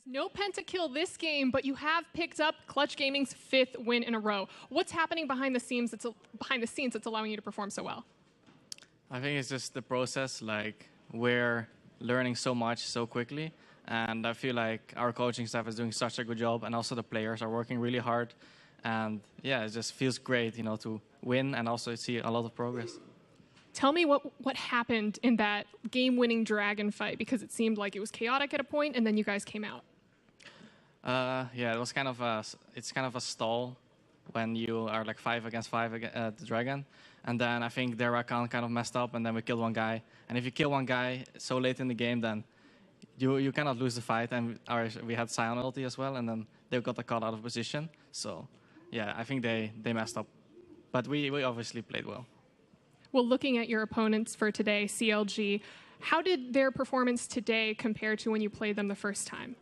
No pentakill this game, but you have picked up Clutch Gaming's 5th win in a row. What's happening behind the scenes that's allowing you to perform so well? I think it's just the process. Like, we're learning so much so quickly, and I feel like our coaching staff is doing such a good job, and also the players are working really hard. And yeah, it just feels great, you know, to win and also see a lot of progress. Tell me what happened in that game-winning Dragon fight, because it seemed like it was chaotic at a point, and then you guys came out. Yeah, it was kind of a stall when you are like 5 against 5 at the Dragon, and then I think their account kind of messed up, and then we killed one guy. And if you kill one guy so late in the game, then you cannot lose the fight. And we had Sion ulti as well, and then they got the caught out of position. So yeah, I think they messed up, but we obviously played well. Well, looking at your opponents for today, CLG, how did their performance today compare to when you played them the first time?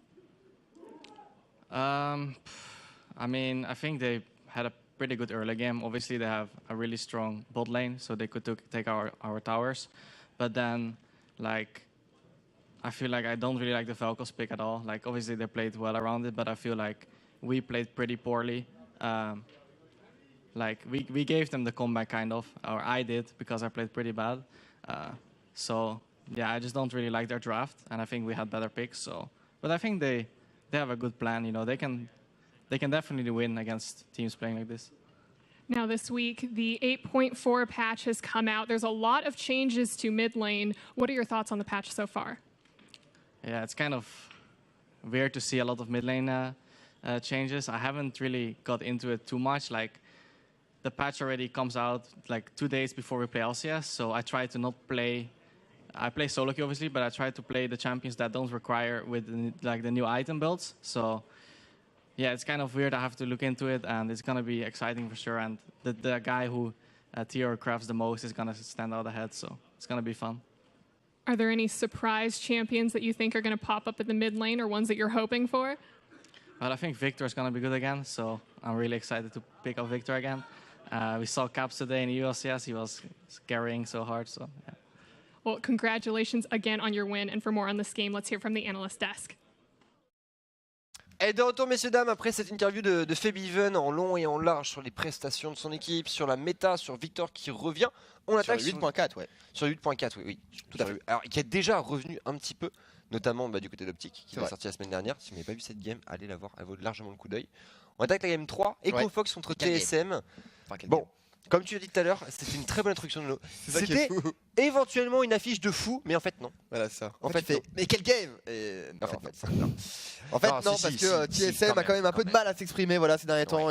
I mean, I think they had a pretty good early game. Obviously, they have a really strong bot lane, so they could take our towers. But then, like, I feel like I don't really like the Vel'Koz pick at all. Like, obviously, they played well around it, but I feel like we played pretty poorly. Like, we gave them the comeback, kind of, or I did, because I played pretty bad. So, yeah, I just don't really like their draft, and I think we had better picks. So, but I think they have a good plan. You know, they can definitely win against teams playing like this. Now this week, the 8.4 patch has come out. There's a lot of changes to mid lane. What are your thoughts on the patch so far? Yeah, it's kind of weird to see a lot of mid lane changes. I haven't really got into it too much. Like, the patch already comes out like 2 days before we play LCS, so I try to not play. I play solo queue obviously, but I try to play the champions that don't require with the new item builds. So yeah, it's kind of weird. I have to look into it, and it's gonna be exciting for sure. And the guy who tier crafts the most is gonna stand out ahead, so it's gonna be fun. Are there any surprise champions that you think are gonna pop up in the mid lane, or ones that you're hoping for? Well, I think Victor is gonna be good again, so I'm really excited to pick up Victor again. We saw Caps today in the ULCS. He was carrying so hard, so yeah. Well, congratulations again on your win, and for more on this game, let's hear from the analyst desk. Et de retour, messieurs, dames, après cette interview de Febiven en long et en large sur les prestations de son équipe, sur la méta, sur Victor qui revient, on attaque sur 8.4, ouais. Sur 8.4, oui, tout à fait. Alors, qui est déjà revenu un petit peu, notamment du côté d'Optic, qui est sorti la semaine dernière. Si vous n'avez pas vu cette game, allez la voir, elle vaut largement le coup d'œil. On attaque la game 3, EcoFox contre TSM. Bon, comme tu l'as dit tout à l'heure, c'était une très bonne introduction de l'eau. C'était éventuellement une affiche de fou, mais en fait non. Voilà ça. En fait, non. mais quel game En fait, non. En fait, non, parce que TSM a quand même un peu de mal à s'exprimer ces derniers temps.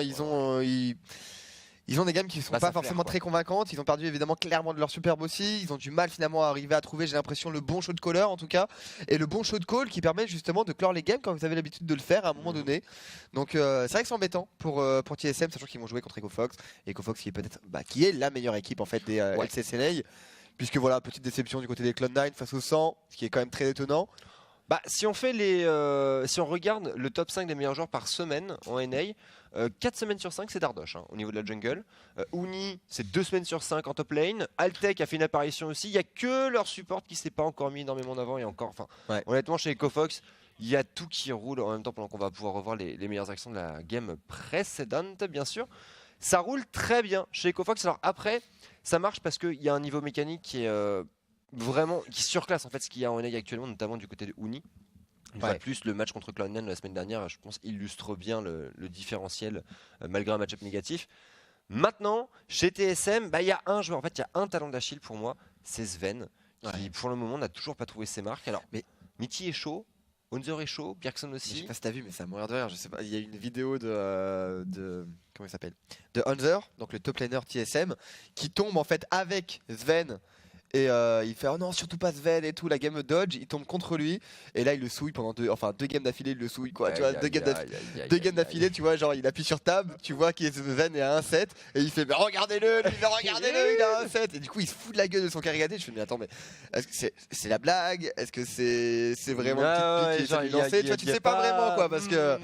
Ils ont des games qui ne sont pas forcément très convaincantes. Ils ont perdu évidemment clairement de leur superbe aussi. Ils ont du mal finalement à arriver à trouver, j'ai l'impression, le bon shot caller en tout cas. Et le bon shot call qui permet justement de clore les games quand vous avez l'habitude de le faire à un moment donné. Donc c'est vrai que c'est embêtant pour TSM, sachant qu'ils vont jouer contre EcoFox. EcoFox qui est peut-être qui est la meilleure équipe en fait des LCSNA. Puisque voilà, petite déception du côté des Cloud9 face au 100, ce qui est quand même très étonnant. Si on fait si on regarde le top 5 des meilleurs joueurs par semaine en NA, 4 semaines sur 5 c'est Dardosh au niveau de la jungle. Uni c'est 2 semaines sur 5 en top lane. Altec a fait une apparition aussi. Il n'y a que leur support qui s'est pas encore mis énormément en avant. Et encore, honnêtement chez EcoFox, il y a tout qui roule en même temps pendant qu'on va pouvoir revoir les meilleures actions de la game précédente, bien sûr. Ça roule très bien chez EcoFox. Alors après, ça marche parce qu'il y a un niveau mécanique qui est vraiment qui surclasse en fait ce qu'il y a en NA actuellement, notamment du côté de Uni. Plus le match contre Cloud9 la semaine dernière, je pense, illustre bien le différentiel malgré un match-up négatif. Maintenant, chez TSM, il y a un joueur, en fait, il y a un talent d'Achille pour moi, c'est Sven, qui pour le moment n'a toujours pas trouvé ses marques. Alors, mais Mitty est chaud, Honzer est chaud, Bjergsen aussi. Je sais pas si t'as vu, mais ça mourir de rire. Je sais pas. Il y a une vidéo de comment il s'appelle, de Honzer, donc le top laner TSM, qui tombe en fait avec Sven. Et il fait oh non surtout pas Sven et tout, la game dodge, il tombe contre lui et là il le souille pendant deux games d'affilée, il le souille quoi, tu vois, deux games d'affilée, tu vois, genre il appuie sur tab, tu vois qui est Sven est à 1-7 et il fait mais regardez-le, il est à 1-7 et du coup il se fout de la gueule de son carrigaté. Je fais mais attends, mais est-ce que c'est la blague, est-ce que c'est vraiment une petite pique qui est lancée, tu vois, tu sais pas vraiment quoi, parce que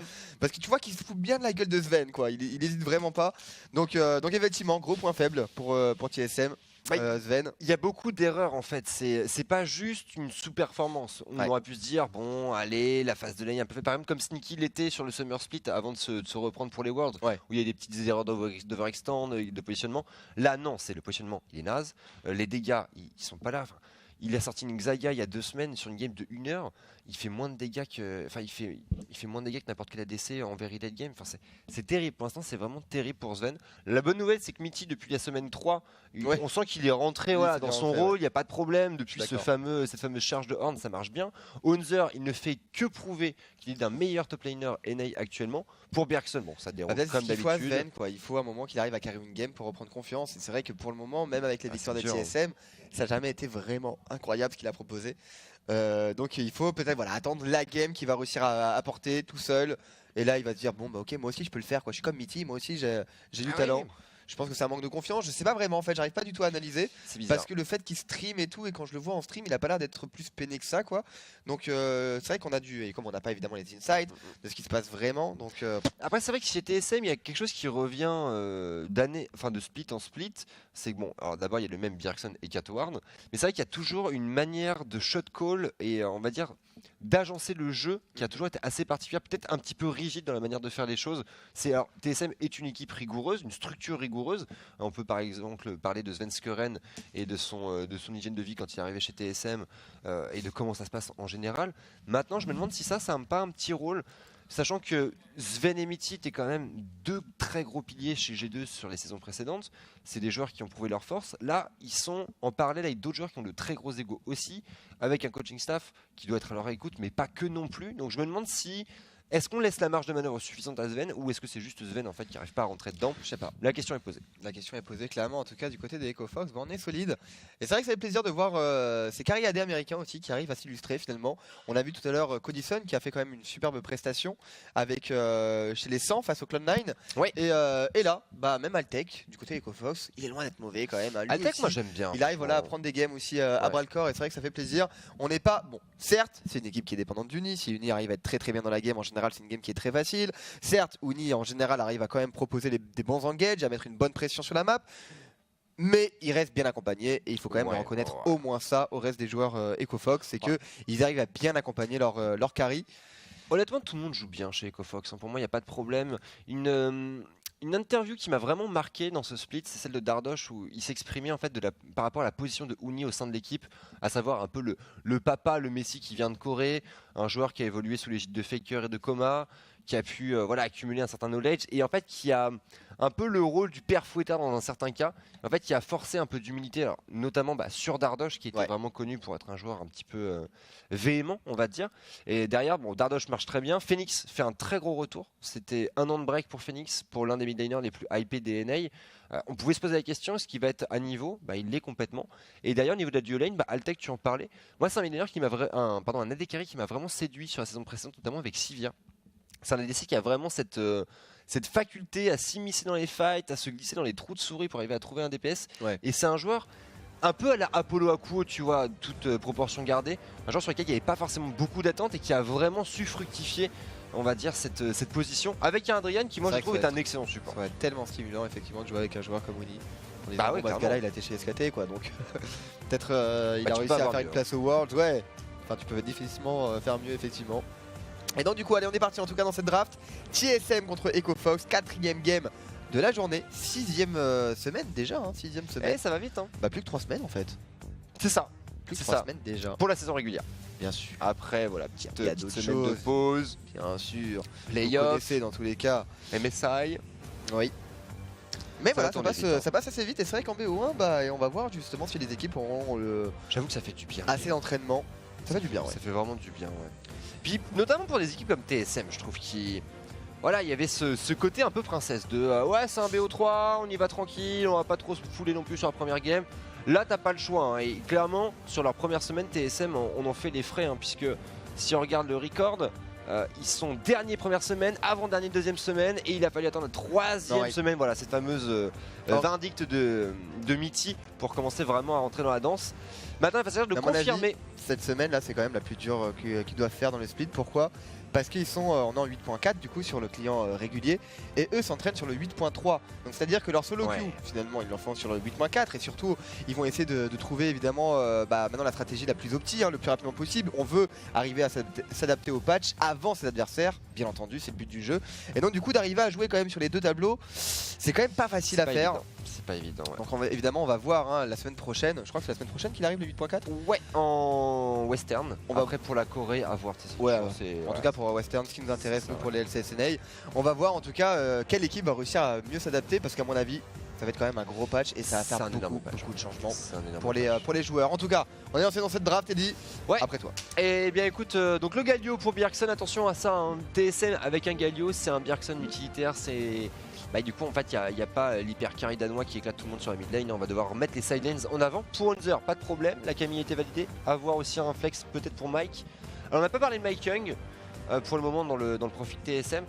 tu vois qu'il se fout bien de la gueule de Sven quoi, il hésite vraiment pas. Donc effectivement gros point faible pour TSM. Sven. Il y a beaucoup d'erreurs en fait, c'est pas juste une sous-performance. On aurait pu se dire, bon, allez, la phase de lane un peu fait par exemple comme Sneaky l'était sur le Summer Split avant de se reprendre pour les Worlds, où il y a des petites erreurs d'overextend, de positionnement. Là, non, c'est le positionnement, il est naze. Les dégâts, ils sont pas là. Enfin, il a sorti une Xayah il y a 2 semaines sur une game de 1 heure. Il fait moins de dégâts que, enfin, il fait moins de dégâts que n'importe quel ADC en very late game. Enfin, c'est terrible. Pour l'instant, c'est vraiment terrible pour Sven. La bonne nouvelle, c'est que Mitty, depuis la semaine 3, on sent qu'il est rentré dans son rôle. Il n'y a pas de problème. Depuis cette fameuse charge de Horn, ça marche bien. Honzer, il ne fait que prouver qu'il est d'un meilleur top laner NA actuellement. Pour Bjergsen, bon, ça dérange comme d'habitude. Il faut un moment qu'il arrive à carrer une game pour reprendre confiance. Et c'est vrai que pour le moment, même avec les victoires des TSM, ça n'a jamais été vraiment incroyable ce qu'il a proposé. Donc il faut peut-être attendre la game qu'il va réussir à apporter tout seul. Et là il va se dire bon bah ok, moi aussi je peux le faire quoi. Je suis comme Mitty, moi aussi j'ai du talent. Je pense que c'est un manque de confiance. Je sais pas vraiment en fait, j'arrive pas du tout à analyser. Parce que le fait qu'il stream et tout, et quand je le vois en stream, il a pas l'air d'être plus peiné que ça quoi. Donc c'est vrai qu'on a dû, et comme on n'a pas évidemment les insights de ce qui se passe vraiment. Donc après c'est vrai que chez TSM il y a quelque chose qui revient de split en split. C'est que bon, alors d'abord il y a le même Bjergsen et Catward, mais c'est vrai qu'il y a toujours une manière de shot call et on va dire d'agencer le jeu qui a toujours été assez particulière, peut-être un petit peu rigide dans la manière de faire les choses. Alors, TSM est une équipe rigoureuse, une structure rigoureuse. On peut par exemple parler de Sven Skuren et de son hygiène de vie quand il est arrivé chez TSM et de comment ça se passe en général. Maintenant, je me demande si ça n'a pas un petit rôle. Sachant que Sven et Mitty étaient quand même 2 très gros piliers chez G2 sur les saisons précédentes. C'est des joueurs qui ont prouvé leur force. Là, ils sont en parallèle avec d'autres joueurs qui ont de très gros égos aussi, avec un coaching staff qui doit être à leur écoute, mais pas que non plus. Donc je me demande si... Est-ce qu'on laisse la marge de manœuvre suffisante à Sven ou est-ce que c'est juste Sven en fait qui n'arrive pas à rentrer dedans? Je sais pas. La question est posée. La question est posée clairement, en tout cas du côté des EcoFox, on est solide. Et c'est vrai que ça fait plaisir de voir ces carriadés américains aussi qui arrivent à s'illustrer finalement. On a vu tout à l'heure Codison qui a fait quand même une superbe prestation avec chez les 100 face au Cloud9. Et là, même Altec du côté EcoFox, il est loin d'être mauvais quand même. Lui Altec, aussi, moi j'aime bien. Il arrive à prendre des games aussi à bras le corps et c'est vrai que ça fait plaisir. On n'est pas bon. Certes, c'est une équipe qui est dépendante d'Uni. Si Uni arrive à être très très bien dans la game, en général, c'est une game qui est très facile. Certes, Uni en général arrive à quand même proposer des bons engages, à mettre une bonne pression sur la map. Mais il reste bien accompagné et il faut quand même reconnaître au moins ça au reste des joueurs EcoFox, c'est qu'ils arrivent à bien accompagner leur carry. Honnêtement, tout le monde joue bien chez EcoFox. Pour moi, il n'y a pas de problème. Une interview qui m'a vraiment marqué dans ce split, c'est celle de Dardosh où il s'exprimait en fait par rapport à la position de Uni au sein de l'équipe, à savoir un peu le papa, le Messi qui vient de Corée, un joueur qui a évolué sous l'égide de Faker et de Koma, qui a pu accumuler un certain knowledge et en fait qui a un peu le rôle du père fouettard dans un certain cas, en fait qui a forcé un peu d'humilité, notamment sur Dardosh qui était vraiment connu pour être un joueur un petit peu véhément on va dire, et derrière Dardosh marche très bien, Phoenix fait un très gros retour, c'était 1 an de break pour Phoenix, pour l'un des mid laners les plus hypés des NA. On pouvait se poser la question, est-ce qu'il va être à niveau? Il l'est complètement. Et d'ailleurs, au niveau de la duo lane, Altec, tu en parlais. Moi, c'est un mid laner qui un AD carry qui m'a vraiment séduit sur la saison précédente, notamment avec Sivir. C'est un ADC qui a vraiment cette faculté à s'immiscer dans les fights, à se glisser dans les trous de souris pour arriver à trouver un DPS. Et c'est un joueur un peu à la Apollo Akuo, tu vois, toute proportion gardée. Un joueur sur lequel il n'y avait pas forcément beaucoup d'attentes et qui a vraiment su fructifier, on va dire, cette position avec un Adrian qui, moi, je trouve, est un excellent support. Ça va être tellement stimulant, effectivement, de jouer avec un joueur comme Uni. Ce gars-là, il a été chez SKT, quoi. Donc, peut-être il a réussi à faire une place au World. Enfin, tu peux difficilement faire mieux, effectivement. Et donc, du coup, allez, on est parti en tout cas dans cette draft. TSM contre EcoFox, 4e game de la journée. 6e semaine déjà, 6e semaine. Ça va vite, plus que 3 semaines en fait. C'est ça. Plus que 3 semaines déjà. Pour la saison régulière. Bien sûr. Après, petite semaine de pause. Bien sûr. Playoff. Dans tous les cas. MSI. Oui. Mais ça passe assez vite et c'est vrai qu'en BO1, on va voir justement si les équipes auront J'avoue que ça fait du bien. Assez d'entraînement. Ça fait du bien, Ça fait vraiment du bien, Puis notamment pour des équipes comme TSM, je trouve qu'il il y avait ce côté un peu princesse de c'est un BO3, on y va tranquille, on va pas trop se fouler non plus sur la première game. Là t'as pas le choix et clairement sur leur première semaine TSM on en fait les frais puisque si on regarde le record, ils sont dernier première semaine, avant-dernier deuxième semaine et il a fallu attendre la 3e semaine, cette fameuse vindicte de Mitty pour commencer vraiment à rentrer dans la danse. Maintenant il va s'agir de confirmer. Cette semaine là c'est quand même la plus dure qu'ils doivent faire dans le split. Pourquoi? parce qu'ils sont on est en 8.4 du coup sur le client régulier et eux s'entraînent sur le 8.3. Donc c'est à dire que leur solo queue finalement ils le font sur le 8.4 et surtout ils vont essayer de trouver évidemment maintenant la stratégie la plus optique le plus rapidement possible. On veut arriver à s'adapter au patch avant ses adversaires, bien entendu c'est le but du jeu, et donc du coup d'arriver à jouer quand même sur les deux tableaux c'est quand même pas facile à faire. C'est pas évident. Ouais. Donc évidemment on va voir la semaine prochaine, je crois que c'est la semaine prochaine qu'il arrive le 8.4. Ouais, en western. On va après pour la Corée à voir. En tout cas pour Western, ce qui nous intéresse nous pour les LCSNA, on va voir en tout cas quelle équipe va réussir à mieux s'adapter parce qu'à mon avis ça va être quand même un gros patch et ça va faire beaucoup de changements pour les joueurs. En tout cas, on est lancé dans cette draft, Teddy. Ouais. Après toi. Et bien écoute, donc le Galio pour Bjergsen, attention à ça, un TSM avec un Galio, c'est un Bjergsen utilitaire, c'est... du coup en fait il n'y a pas l'hyper carry danois qui éclate tout le monde sur la mid lane, on va devoir remettre les side lanes en avant. Pour Hunter, pas de problème, la Camille a été validée, avoir aussi un flex peut-être pour Mike. Alors on n'a pas parlé de Mike Young pour le moment dans le profil TSM.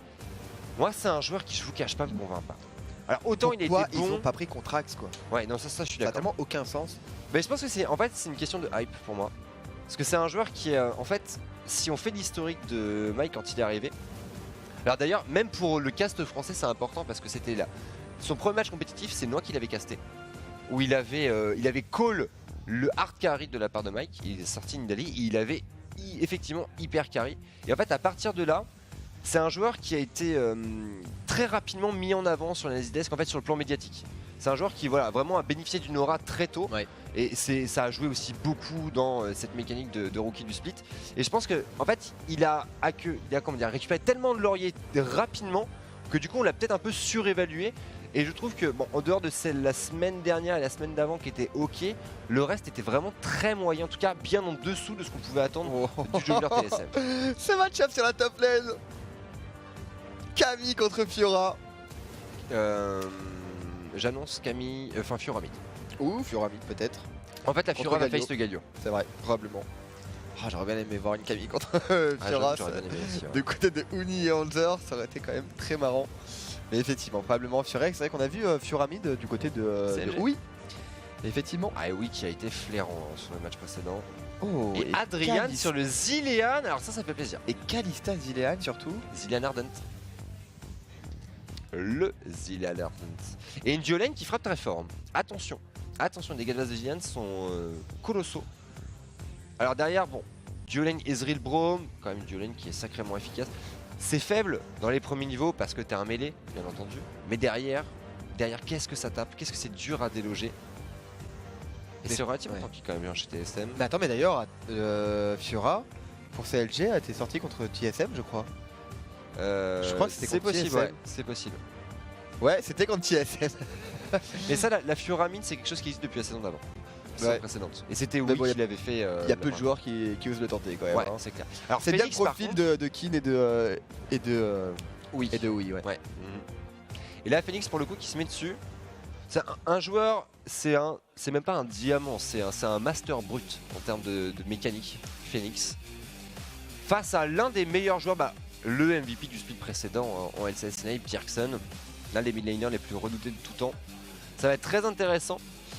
Moi c'est un joueur qui je vous cache pas me convainc pas. Alors autant pourquoi il était bon. ils ont pas pris Contrax quoi. Ouais non ça je suis Ça n'a d'accord. tellement aucun sens. Mais je pense que c'est une question de hype pour moi. Parce que c'est un joueur qui est en fait, si on fait l'historique de Mike quand il est arrivé. Alors d'ailleurs, même pour le cast français, c'est important parce que c'était là. Son premier match compétitif, c'est moi qui l'avais casté. Où il avait call le hard carry de la part de Mike. Il est sorti Nidali et il avait effectivement hyper carry. Et en fait, à partir de là, c'est un joueur qui a été très rapidement mis en avant sur l'analyse desk en fait sur le plan médiatique. C'est un joueur qui vraiment a bénéficié d'une aura très tôt. Ouais. Et ça a joué aussi beaucoup dans cette mécanique de rookie du split. Et je pense que en fait il a récupéré tellement de lauriers rapidement que du coup on l'a peut-être un peu surévalué. Et je trouve que bon, en dehors de la semaine dernière et la semaine d'avant qui était ok, le reste était vraiment très moyen, en tout cas bien en dessous de ce qu'on pouvait attendre du jeu de leur TSM. Ce match-up sur la top lane. Camille contre Fiora. J'annonce Camille, Fiora mid. Ou Fiora mid peut-être. En fait la Contre Fiora va Galio. face le Galio. C'est vrai, probablement. J'aurais bien aimé voir une Camille contre Ah, Fiora. j'aurais bien aimé aussi, ouais. Du côté de Uni et Hanser, ça aurait été quand même très marrant. Mais effectivement, probablement Fiora. C'est vrai qu'on a vu Fiora mid du côté de CLG. Oui. Effectivement. Ah oui, qui a été flairant sur le match précédent. Oh, Et Adrian sur le Zilean, alors ça fait plaisir. Et Kalista Zilean surtout. Zilean Ardent. Le Zilean Ardent. Et une Duolane qui frappe très fort. Attention, attention, les dégâts de Zilean sont colossaux. Alors derrière, bon, Duolane Ezreal Braum, quand même une Duolane qui est sacrément efficace. C'est faible dans les premiers niveaux parce que t'es un mêlé, bien entendu. Mais derrière qu'est-ce que ça tape? Qu'est-ce que c'est dur à déloger? Et c'est relativement tranquille quand même un chez TSM. Mais attends, mais d'ailleurs, Fiora, pour CLG, a été sorti contre TSM, je crois. Je crois que c'était contre possible, TSM. ouais, c'est possible. Ouais, c'était contre TSM. Mais ça, la Fiora mine, c'est quelque chose qui existe depuis la saison d'avant. La saison précédente. Et c'était Mais oui bon, qui l'avait fait. Il y a peu de joueurs qui osent le tenter quand même. Ouais, hein. c'est clair. Alors C'est bien le Phoenix, par profil contre, de Kin oui. et de Oui, ouais. Ouais. Et là, Phoenix, pour le coup, qui se met dessus. C'est un joueur, c'est même pas un diamant, c'est un master brut en termes de mécanique. Phoenix. Face à l'un des meilleurs joueurs, le MVP du split précédent en LCSNA, Bjergsen, l'un des midlaners les plus redoutés de tout temps. Ça va être très intéressant,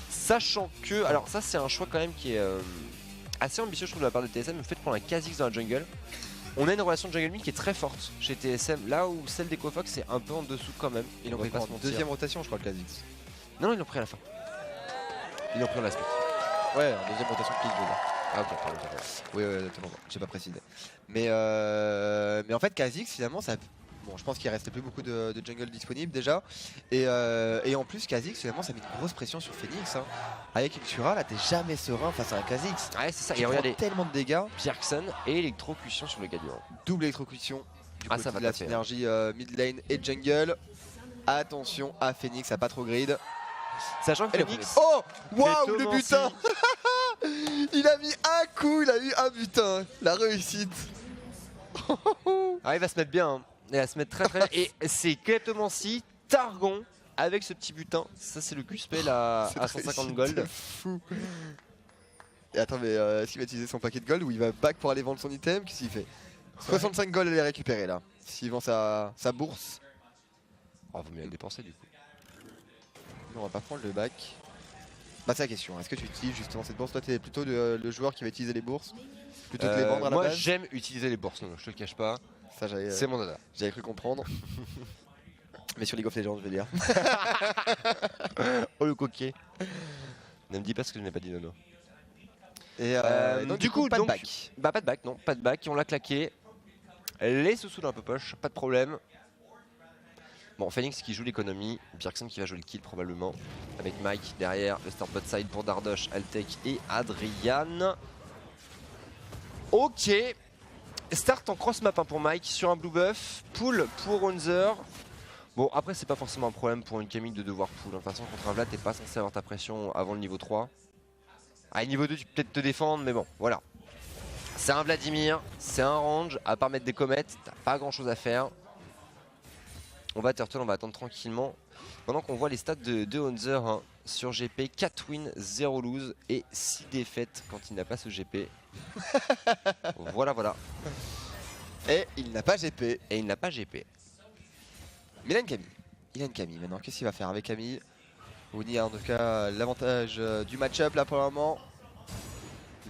sachant que, alors ça c'est un choix quand même qui est assez ambitieux je trouve de la part de TSM, le fait de prendre un Kha'Zix dans la jungle. On a une relation de jungle mid qui est très forte chez TSM, là où celle d'EcoFox c'est un peu en dessous quand même. Ils l'ont pris en deuxième rotation, je crois, le Kha'Zix. Non, ils l'ont pris à la fin. Ils l'ont pris en la split. Ouais, en deuxième rotation pique, je veux dire. Ah ok, pardon. Oui, j'ai pas précisé. Mais en fait, Kha'Zix, finalement, ça. Bon, je pense qu'il restait plus beaucoup de jungle disponible déjà. Et en plus, Kha'Zix, finalement, ça met une grosse pression sur Phoenix. Hein. Avec une Fiora, là, t'es jamais serein face à un Kha'Zix. Ouais, c'est ça. Et Et regardez, tellement de dégâts. Bjergsen et électrocution sur le Galio. Double électrocution. Du Ah, côté ça va de la taper, synergie mid lane et jungle. Attention à Phoenix, à pas trop grid. Sachant que Et le Phoenix. Oh, waouh, le Clémency. butin. Il a mis un coup, il a eu un butin. La réussite. Ah, il va se mettre bien. Hein. Il va se mettre très très bien. Et c'est Clémency, Targon avec ce petit butin. Ça, c'est le Q-spell à 150 gold. Fou. Et attends, mais est-ce qu'il va utiliser son paquet de gold ou il va back pour aller vendre son item? Qu'est-ce qu'il fait? 65 gold à les récupérer là. S'il vend sa bourse. Oh, vaut mieux le dépenser du coup. Non, on va pas prendre le back. Bah, c'est la question. Est-ce que tu utilises justement cette bourse? Toi, t'es plutôt le joueur qui va utiliser les bourses plutôt que les vendre à la moi, base. j'aime utiliser les bourses, non, je te le cache pas. Ça, C'est mon dada. j'avais cru comprendre. Mais sur League of Legends, je veux dire. Oh le coquet. Ne me dis pas ce que je n'ai pas dit, Nono. Et donc, du coup, pas de donc, back. Bah pas de back, non, pas de back, on l'a claqué. Les sous-sous dans un peu poche, pas de problème. Bon, Phoenix qui joue l'économie, Bjergsen qui va jouer le kill probablement. Avec Mike derrière, le start bot side pour Dardosh, Altec et Adrian. Ok. Start en cross map pour Mike sur un blue buff. Pull pour Onzer. Bon, après, c'est pas forcément un problème pour une Camille de devoir pull. De toute façon, contre un Vlad, t'es pas censé avoir ta pression avant le niveau 3. Ah, niveau 2, tu peux peut-être te défendre, mais bon, voilà. C'est un Vladimir, c'est un range. À part mettre des comètes, t'as pas grand chose à faire. On va turtle, on va attendre tranquillement. Pendant qu'on voit les stats de Onzer hein, sur GP, 4 wins, 0 lose et 6 défaites quand il n'a pas ce GP. Voilà, voilà. Et il n'a pas GP. Et il n'a pas GP. Mais il a une Camille. Il a une Camille maintenant. Qu'est-ce qu'il va faire avec Camille? Uni a en tout cas l'avantage du match-up là pour le moment.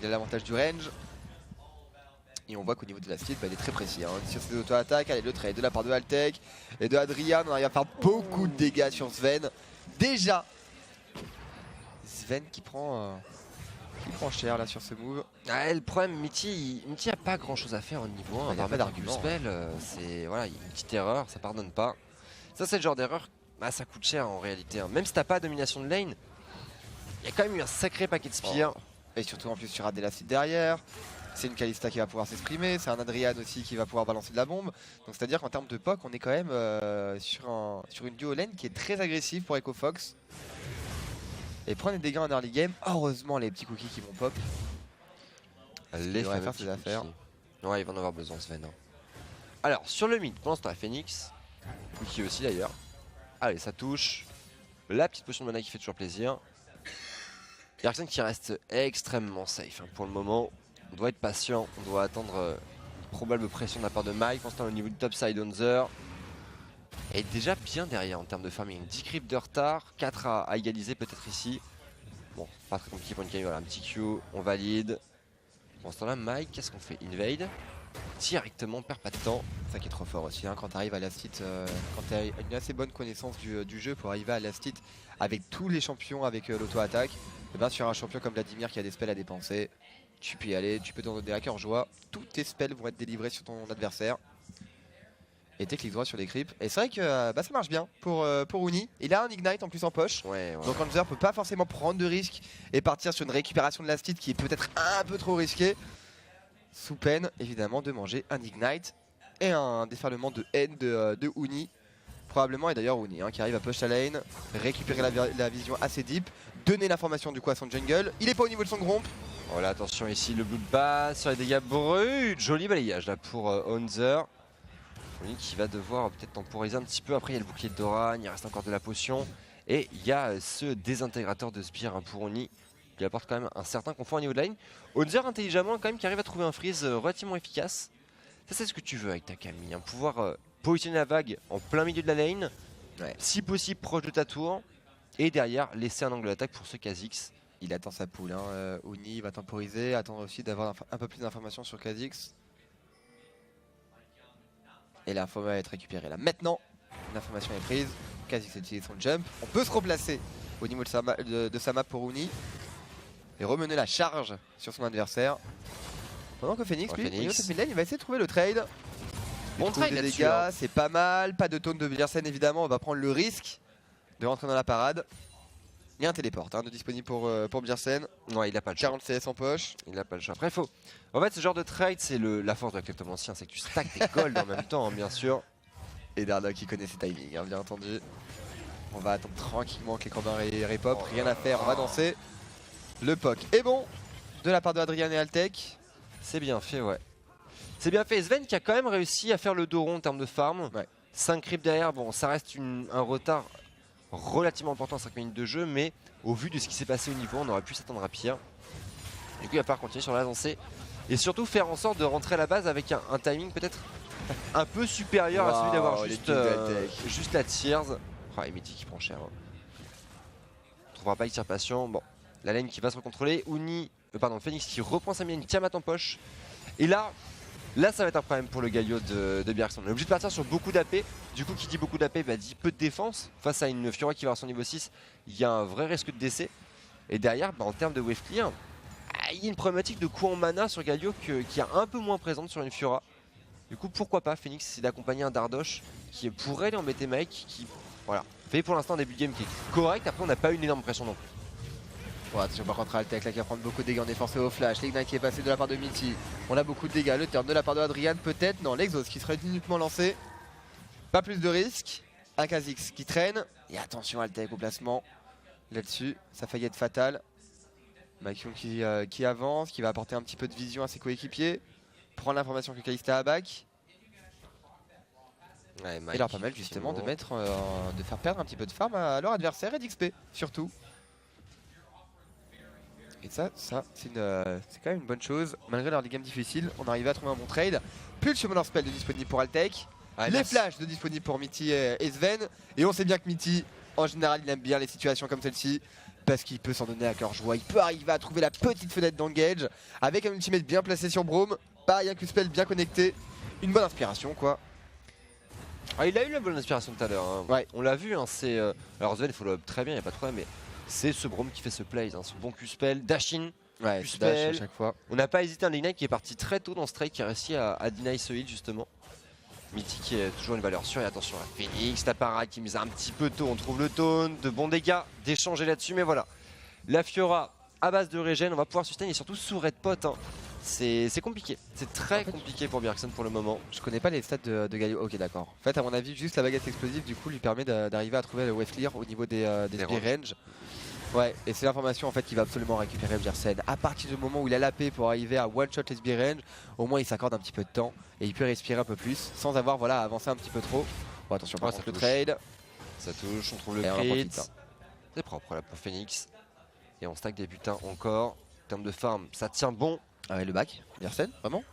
Il a l'avantage du range. Et on voit qu'au niveau de la skid, bah, il est très précis. Hein. Sur ses auto-attaques, allez, le trade de la part de Altec et de Adrian. On arrive à faire beaucoup de dégâts sur Sven. Déjà, Sven qui prend cher là sur ce move. Ah, le problème, Mitty a pas grand chose à faire au niveau 1. Il n'y a pas d'argument. Spell, c'est voilà, il y a une petite erreur, ça pardonne pas. Ça, c'est le genre d'erreur, bah, ça coûte cher en réalité. Hein. Même si t'as pas domination de lane, il y a quand même eu un sacré paquet de spears. Et surtout en plus sur Adelacid derrière. C'est une Kalista qui va pouvoir s'exprimer, c'est un Adrian aussi qui va pouvoir balancer de la bombe. Donc c'est à dire qu'en termes de POC, on est quand même sur une duo lane qui est très agressive pour Echo Fox. Et prendre des dégâts en early game, heureusement les petits cookies qui vont pop. Les devrait fameux faire ses petits affaires. cookies. Ouais, il va en avoir besoin, Sven. Hein. Alors, sur le mid, pour l'instant, la Phoenix. Cookie aussi d'ailleurs. Allez, ça touche. La petite potion de mana qui fait toujours plaisir. Bjergsen qui reste extrêmement safe hein, pour le moment. On doit être patient, on doit attendre une probable pression de la part de Mike. Pour l'instant, au niveau du top side, Onzer est déjà bien derrière en termes de farming. 10 creeps de retard, 4 à égaliser peut-être ici. Bon, pas très compliqué pour une Camille, voilà, un petit Q, on valide. Pendant ce temps-là, Mike, qu'est-ce qu'on fait? Invade directement, on perd pas de temps. C'est ça qui est trop fort aussi, hein, quand tu arrives à Last Hit, quand tu as une assez bonne connaissance du jeu pour arriver à Last Hit avec tous les champions avec l'auto-attaque. Et bien sur un champion comme Vladimir qui a des spells à dépenser, tu peux y aller, tu peux t'en donner à cœur joie. Tous tes spells vont être délivrés sur ton adversaire. Et t'es clic droit sur les creeps. Et c'est vrai que bah, ça marche bien pour Uni. Il a un Ignite en plus en poche. Ouais. Donc Hanzer peut pas forcément prendre de risques et partir sur une récupération de Last Hit qui est peut-être un peu trop risquée. Sous peine évidemment de manger un Ignite et un déferlement de haine de Uni. Probablement, et d'ailleurs Uni hein, qui arrive à push la lane, récupérer la vision assez deep, donner l'information du coup à son jungle. Il est pas au niveau de son gromp. Voilà, attention ici, le bloodbath sur les dégâts bruts. Joli balayage là pour Onzer. Uni qui va devoir peut-être temporiser un petit peu. Après, il y a le bouclier de Doran, il reste encore de la potion. Et il y a ce désintégrateur de Spear hein, pour Uni qui apporte quand même un certain confort au niveau de la lane. Onzer intelligemment quand même qui arrive à trouver un freeze relativement efficace. Ça c'est ce que tu veux avec ta Camille, hein, pouvoir positionner la vague en plein milieu de la lane, Ouais. si possible proche de ta tour, et derrière laisser un angle d'attaque pour ce Kha'Zix. Il attend sa poule, hein. Uni va temporiser, attend aussi d'avoir un peu plus d'informations sur Kha'Zix. Et l'info va être récupérée là. Maintenant, l'information est prise, Kha'Zix utilise son jump. On peut se replacer au niveau de sa map pour Uni. Et remener la charge sur son adversaire. Pendant que Phoenix, lui, au niveau de cette mid lane, il va essayer de trouver le trade. Bon Il trouve trade des là-dessus. dégâts, Hein. c'est pas mal. Pas de taunt de Bjergsen évidemment, on va prendre le risque de rentrer dans la parade. Il y a un téléport hein, de disponible pour Bjergsen. Ouais, il a pas le choix. 40 CS en poche. Il a pas le choix. Après, faut. En fait, ce genre de trade, c'est la force de la kleptomancien, c'est que tu stacks tes golds en même temps, hein, bien sûr. Et Darda qui connaît ses timings, hein, bien entendu. On va attendre tranquillement que les combats repop, rien à faire, on va danser. Le POC est bon de la part de Adrian et Altec. C'est bien fait, ouais. C'est bien fait. Sven qui a quand même réussi à faire le dos rond en termes de farm. Ouais. 5 creeps derrière, bon, ça reste un retard relativement important à 5 minutes de jeu, mais au vu de ce qui s'est passé au niveau, on aurait pu s'attendre à pire. Du coup, il va falloir continuer sur la lancée et surtout faire en sorte de rentrer à la base avec un timing peut-être un peu supérieur à celui d'avoir Wow, les juste, kills d'Altec. juste la Tears. Ah, et Mitty qui prend cher. Hein. On trouvera pas extirpation. Bon, la lane qui va se recontrôler. Phoenix qui reprend sa mine, Tiamat en poche. Et là, Là, ça va être un problème pour le Galio de Bjergsen. On est obligé de partir sur beaucoup d'AP. Du coup, qui dit beaucoup d'AP, bah, dit peu de défense. Face à une Fiora qui va avoir son niveau 6, il y a un vrai risque de décès. Et derrière, bah, en termes de wave clear, il y a une problématique de coût en mana sur Galio qui est un peu moins présente sur une Fiora. Du coup, pourquoi pas Phoenix essayer d'accompagner un Dardoche qui pourrait aller embêter Mike, qui voilà, fait pour l'instant un début de game qui est correct. Après, on n'a pas une énorme pression non plus. Bon, attention par contre Altec là qui va prendre beaucoup de dégâts, on est forcé au flash, l'Ignite qui est passé de la part de Mitty, on a beaucoup de dégâts, le turn de la part de Adrian peut-être, non l'Exhaust qui serait uniquement lancé, pas plus de risques, un Kha'Zix qui traîne, et attention Altec au placement, là-dessus, ça faillit être fatal, Makion qui avance, qui va apporter un petit peu de vision à ses coéquipiers, prendre l'information que Kalista a back, Ouais, et leur permettre justement de faire perdre un petit peu de farm à leur adversaire et d'XP surtout. Et ça c'est quand même une bonne chose. Malgré leur game difficile, on arrive à trouver un bon trade. Plus de Summoner Spell de disponible pour Altec. Les flashs de disponibles pour Mitty et Sven. Et on sait bien que Mitty, en général, il aime bien les situations comme celle-ci. Parce qu'il peut s'en donner à cœur joie. Il peut arriver à trouver la petite fenêtre d'engage. Avec un ultimate bien placé sur Braum. Pareil, un Q-spell bien connecté. Une bonne inspiration quoi. Ah, il a eu la bonne inspiration tout à l'heure. Hein. Ouais. On l'a vu, hein, c'est. Alors Sven, il faut le up très bien, il n'y a pas de problème. Mais c'est ce Braum qui fait ce play, hein, ce bon Q-spell, dash-in. Ouais, Q-spell. dash à chaque fois. On n'a pas hésité, un Ignite qui est parti très tôt dans ce trade, qui a réussi à deny ce hit justement. Mitty qui est toujours une valeur sûre, et attention à Phoenix, la parade qui mise un petit peu tôt, on trouve le taunt, de bons dégâts, d'échanger là-dessus, mais voilà. La Fiora à base de régène, on va pouvoir sustain et surtout sous Red Pot. Hein. C'est compliqué, c'est très compliqué pour Bjergsen pour le moment. Je connais pas les stats de Galio. Ok, d'accord. En fait, à mon avis, juste la baguette explosive du coup lui permet d'arriver à trouver le wave clear au niveau des speed range. Ouais, et c'est l'information en fait qui va absolument récupérer Bjergsen. À partir du moment où il a la paix pour arriver à one shot les speed range, au moins il s'accorde un petit peu de temps et il peut respirer un peu plus sans avoir voilà avancé un petit peu trop. Bon, attention, par contre, le trade. Ça touche, on trouve le Et on en crit. profite, hein. C'est propre là pour Phoenix. Et on stack des butins encore. En termes de farm, ça tient bon. Ah ouais, le back, Bjergsen, vraiment?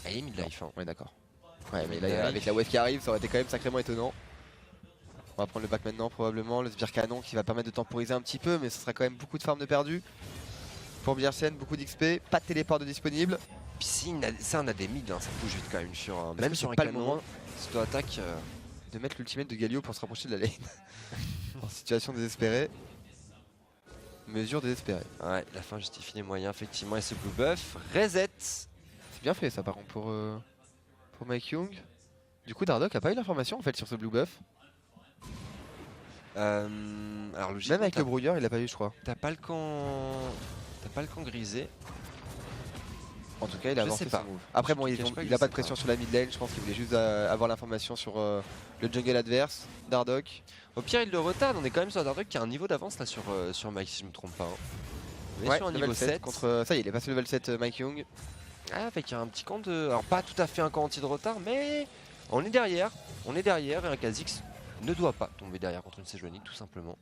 Et mid-life. Hein. Ouais, d'accord. Ouais, mais là, Mid-life. avec la wave qui arrive, ça aurait été quand même sacrément étonnant. On va prendre le back maintenant, probablement. Le Sbire Canon qui va permettre de temporiser un petit peu, mais ce sera quand même beaucoup de farm de perdu. Pour Bjergsen, beaucoup d'XP, pas de téléport de disponible. Puis si ça on a des mid, hein, ça bouge vite quand même sur un. Est-ce Même que sur c'est un pas le canon, moment si tu attaques. De mettre l'ultimate de Galio pour se rapprocher de la lane. En situation désespérée. Mesure désespérée. Ouais, la fin justifie les moyens, effectivement. Et ce blue buff, reset. C'est bien fait ça par contre pour Mike Young. Du coup Dardoch a pas eu l'information en fait sur ce blue buff. Alors logiquement, Même avec le brouilleur il a pas eu je crois. t'as pas le camp. T'as pas le camp grisé. En tout cas il a Je avancé sais son pas. move. Après Je bon te il cache pas que a je pas sais de pression pas. sur la mid lane. Je pense qu'il voulait juste avoir l'information sur le jungle adverse. Dardoch. Au pire, il le retarde. On est quand même sur un Dardoch qui a un niveau d'avance là sur Mike, si je me trompe pas. Hein. On est Ouais, sur un level niveau 7. contre. Ça y est il est passé level 7 Mike Young. Ah, avec un petit camp de. Alors, pas tout à fait un camp anti de retard, mais on est derrière. On est derrière et un Kha'Zix ne doit pas tomber derrière contre une Sejuani, tout simplement.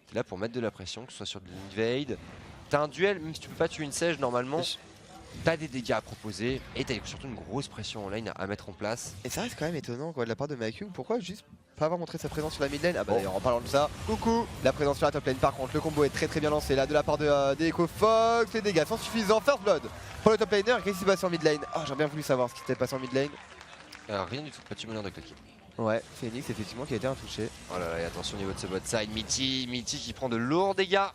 T'es là pour mettre de la pression, que ce soit sur de l'invade. T'as un duel, même si tu peux pas tuer une Sej normalement. T'as des dégâts à proposer et t'as surtout une grosse pression en lane à mettre en place. Et ça reste quand même étonnant quoi de la part de Mike Young. Pourquoi juste pas avoir montré sa présence sur la mid lane? Ah bah d'ailleurs en parlant de ça, coucou. La présence sur la top lane par contre, le combo est très bien lancé là de la part des Echo Fox. Les dégâts sont suffisants. First blood pour le top laner. Qu'est-ce qui se passe en mid lane? Oh j'aurais bien voulu savoir ce qui s'était passé en mid lane. Alors, rien du tout, pas de meneur de claquer. Ouais, Phoenix effectivement qui a été intouché. Oh là là, et attention au niveau de ce bot side. Mitty qui prend de lourds dégâts.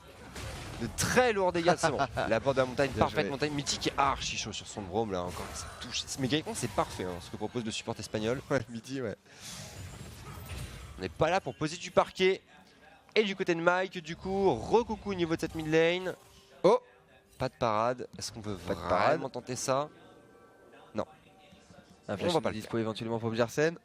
De très lourds dégâts, c'est bon. La porte de la montagne, Bien parfaite joué. montagne. Mitty qui est archi chaud sur son Braum là encore. Ça touche. Mais Gaëcon c'est parfait hein, ce que propose le support espagnol. Ouais, midi ouais. On n'est pas là pour poser du parquet. Et du côté de Mike, du coup, recoucou au niveau de cette mid lane. Oh, pas de parade. Est-ce qu'on peut Pas de parade. vraiment tenter ça? Un On flash va pas le dispo éventuellement pour Bjergsen.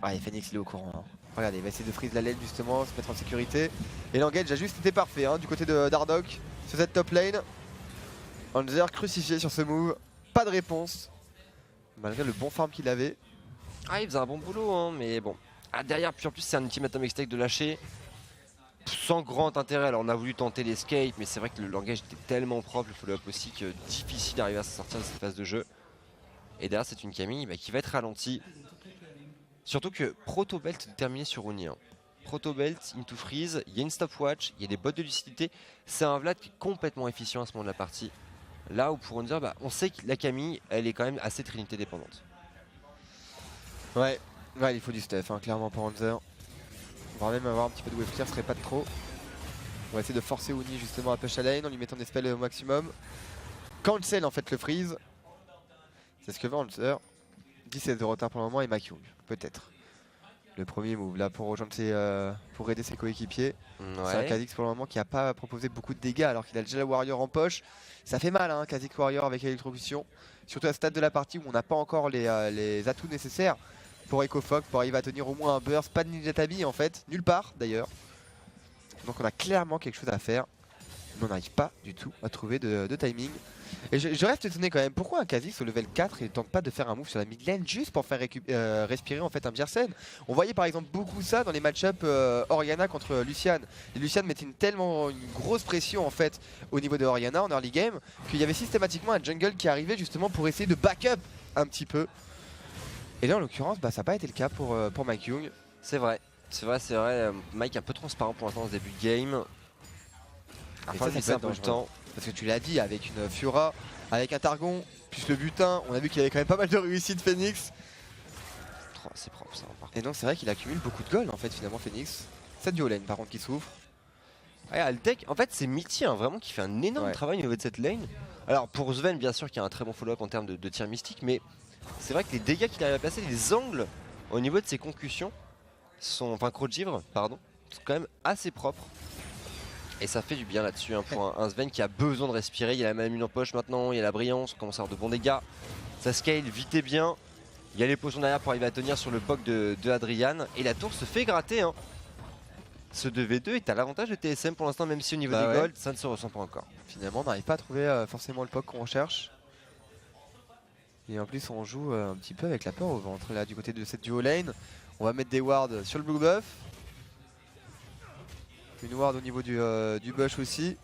Ah et Phoenix il est au courant. Hein. Regardez, il va essayer de freeze la lane justement, se mettre en sécurité. Et l'engage a juste été parfait hein, du côté de Dardoch sur cette top lane. Hanzer crucifié sur ce move, pas de réponse. Malgré le bon farm qu'il avait. Ah, il faisait un bon boulot, hein, mais bon. Ah, derrière, puis en plus, c'est un ultimatum mistake de lâcher. Sans grand intérêt. Alors, on a voulu tenter l'escape, mais c'est vrai que le langage était tellement propre, le follow-up aussi, que difficile d'arriver à s'en sortir de cette phase de jeu. Et derrière, c'est une Camille qui va être ralentie. Surtout que Protobelt est terminé sur Oni. Hein. Protobelt, into freeze, il y a une stopwatch, il y a des bottes de lucidité. C'est un Vlad qui est complètement efficient à ce moment de la partie. Là où pour Hunter, on sait que la Camille, elle est quand même assez Trinité dépendante. Ouais, il faut du stuff, hein, clairement pour Hunter. On va même avoir un petit peu de wave clear, ce serait pas de trop. On va essayer de forcer Uni justement à push à lane en lui mettant des spells au maximum. Cancel en fait le freeze. C'est ce que veut Hunter. 17 de retard pour le moment et Makyung, peut-être. Le premier move là pour rejoindre pour aider ses coéquipiers. C'est un Kha'Zix pour le moment qui n'a pas proposé beaucoup de dégâts alors qu'il a déjà le Warrior en poche. Ça fait mal, hein, Kha'Zix Warrior avec l'électrocution. Surtout à ce stade de la partie où on n'a pas encore les atouts nécessaires pour EcoFog, pour arriver à tenir au moins un burst. Pas de Ninja Tabi en fait, nulle part d'ailleurs. Donc on a clairement quelque chose à faire. Mais on n'arrive pas du tout à trouver de timing. Et je reste étonné quand même. Pourquoi un Kha'Zix au level 4 il tente pas de faire un move sur la mid lane juste pour faire respirer en fait un Bjersen? On voyait par exemple beaucoup ça dans les match-up Orianna contre Lucian. Et Lucian mettait une grosse pression en fait au niveau de Orianna en early game qu'il y avait systématiquement un jungle qui arrivait justement pour essayer de back-up un petit peu. Et là en l'occurrence ça n'a pas été le cas pour Makyung. C'est vrai. Mike un peu transparent pour l'instant dans ce début de game. Enfin, ça un peu le temps. Parce que tu l'as dit, avec une Fiora, avec un Targon, plus le butin, on a vu qu'il y avait quand même pas mal de réussite Phoenix. C'est propre ça. Et donc c'est vrai qu'il accumule beaucoup de gold en fait finalement Phoenix. Cette duo lane par contre qui souffre. Ouais, Altec, en fait c'est Mithy vraiment qui fait un énorme travail au niveau de cette lane. Alors pour Sven bien sûr qui a un très bon follow-up en termes de tir mystique, mais c'est vrai que les dégâts qu'il arrive à placer, les angles au niveau de ses concussions, Croc-Givre, pardon, sont quand même assez propres. Et ça fait du bien là-dessus pour un Sven qui a besoin de respirer. Il y a la Mamune en poche maintenant, il y a la brillance, on commence à avoir de bons dégâts. Ça scale vite et bien. Il y a les potions derrière pour arriver à tenir sur le POC de Adrian. Et la tour se fait gratter. Ce 2v2 est à l'avantage de TSM pour l'instant, même si au niveau des gold, ça ne se ressent pas encore. Finalement, on n'arrive pas à trouver forcément le POC qu'on recherche. Et en plus, on joue un petit peu avec la peur au ventre là du côté de cette duo lane. On va mettre des wards sur le blue buff. Une ward au niveau du bush aussi.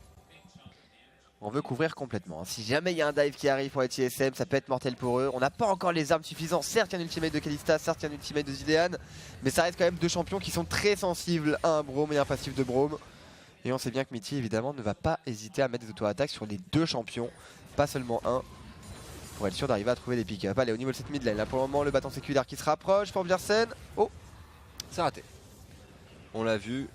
On veut couvrir complètement. Si jamais il y a un dive qui arrive pour les TSM, ça peut être mortel pour eux. On n'a pas encore les armes suffisantes. Certes, il y a un ultimate de Kalista, certes, il y a un ultimate de Zilean. Mais ça reste quand même deux champions qui sont très sensibles à un Braum et un passif de Braum. Et on sait bien que Mithy, évidemment, ne va pas hésiter à mettre des auto-attaques sur les deux champions. Pas seulement un. Pour être sûr d'arriver à trouver des pick-up. Allez, au niveau de cette mid lane, là pour le moment, le bâton séculaire qui se rapproche pour Bjersen. Oh, c'est raté. On l'a vu.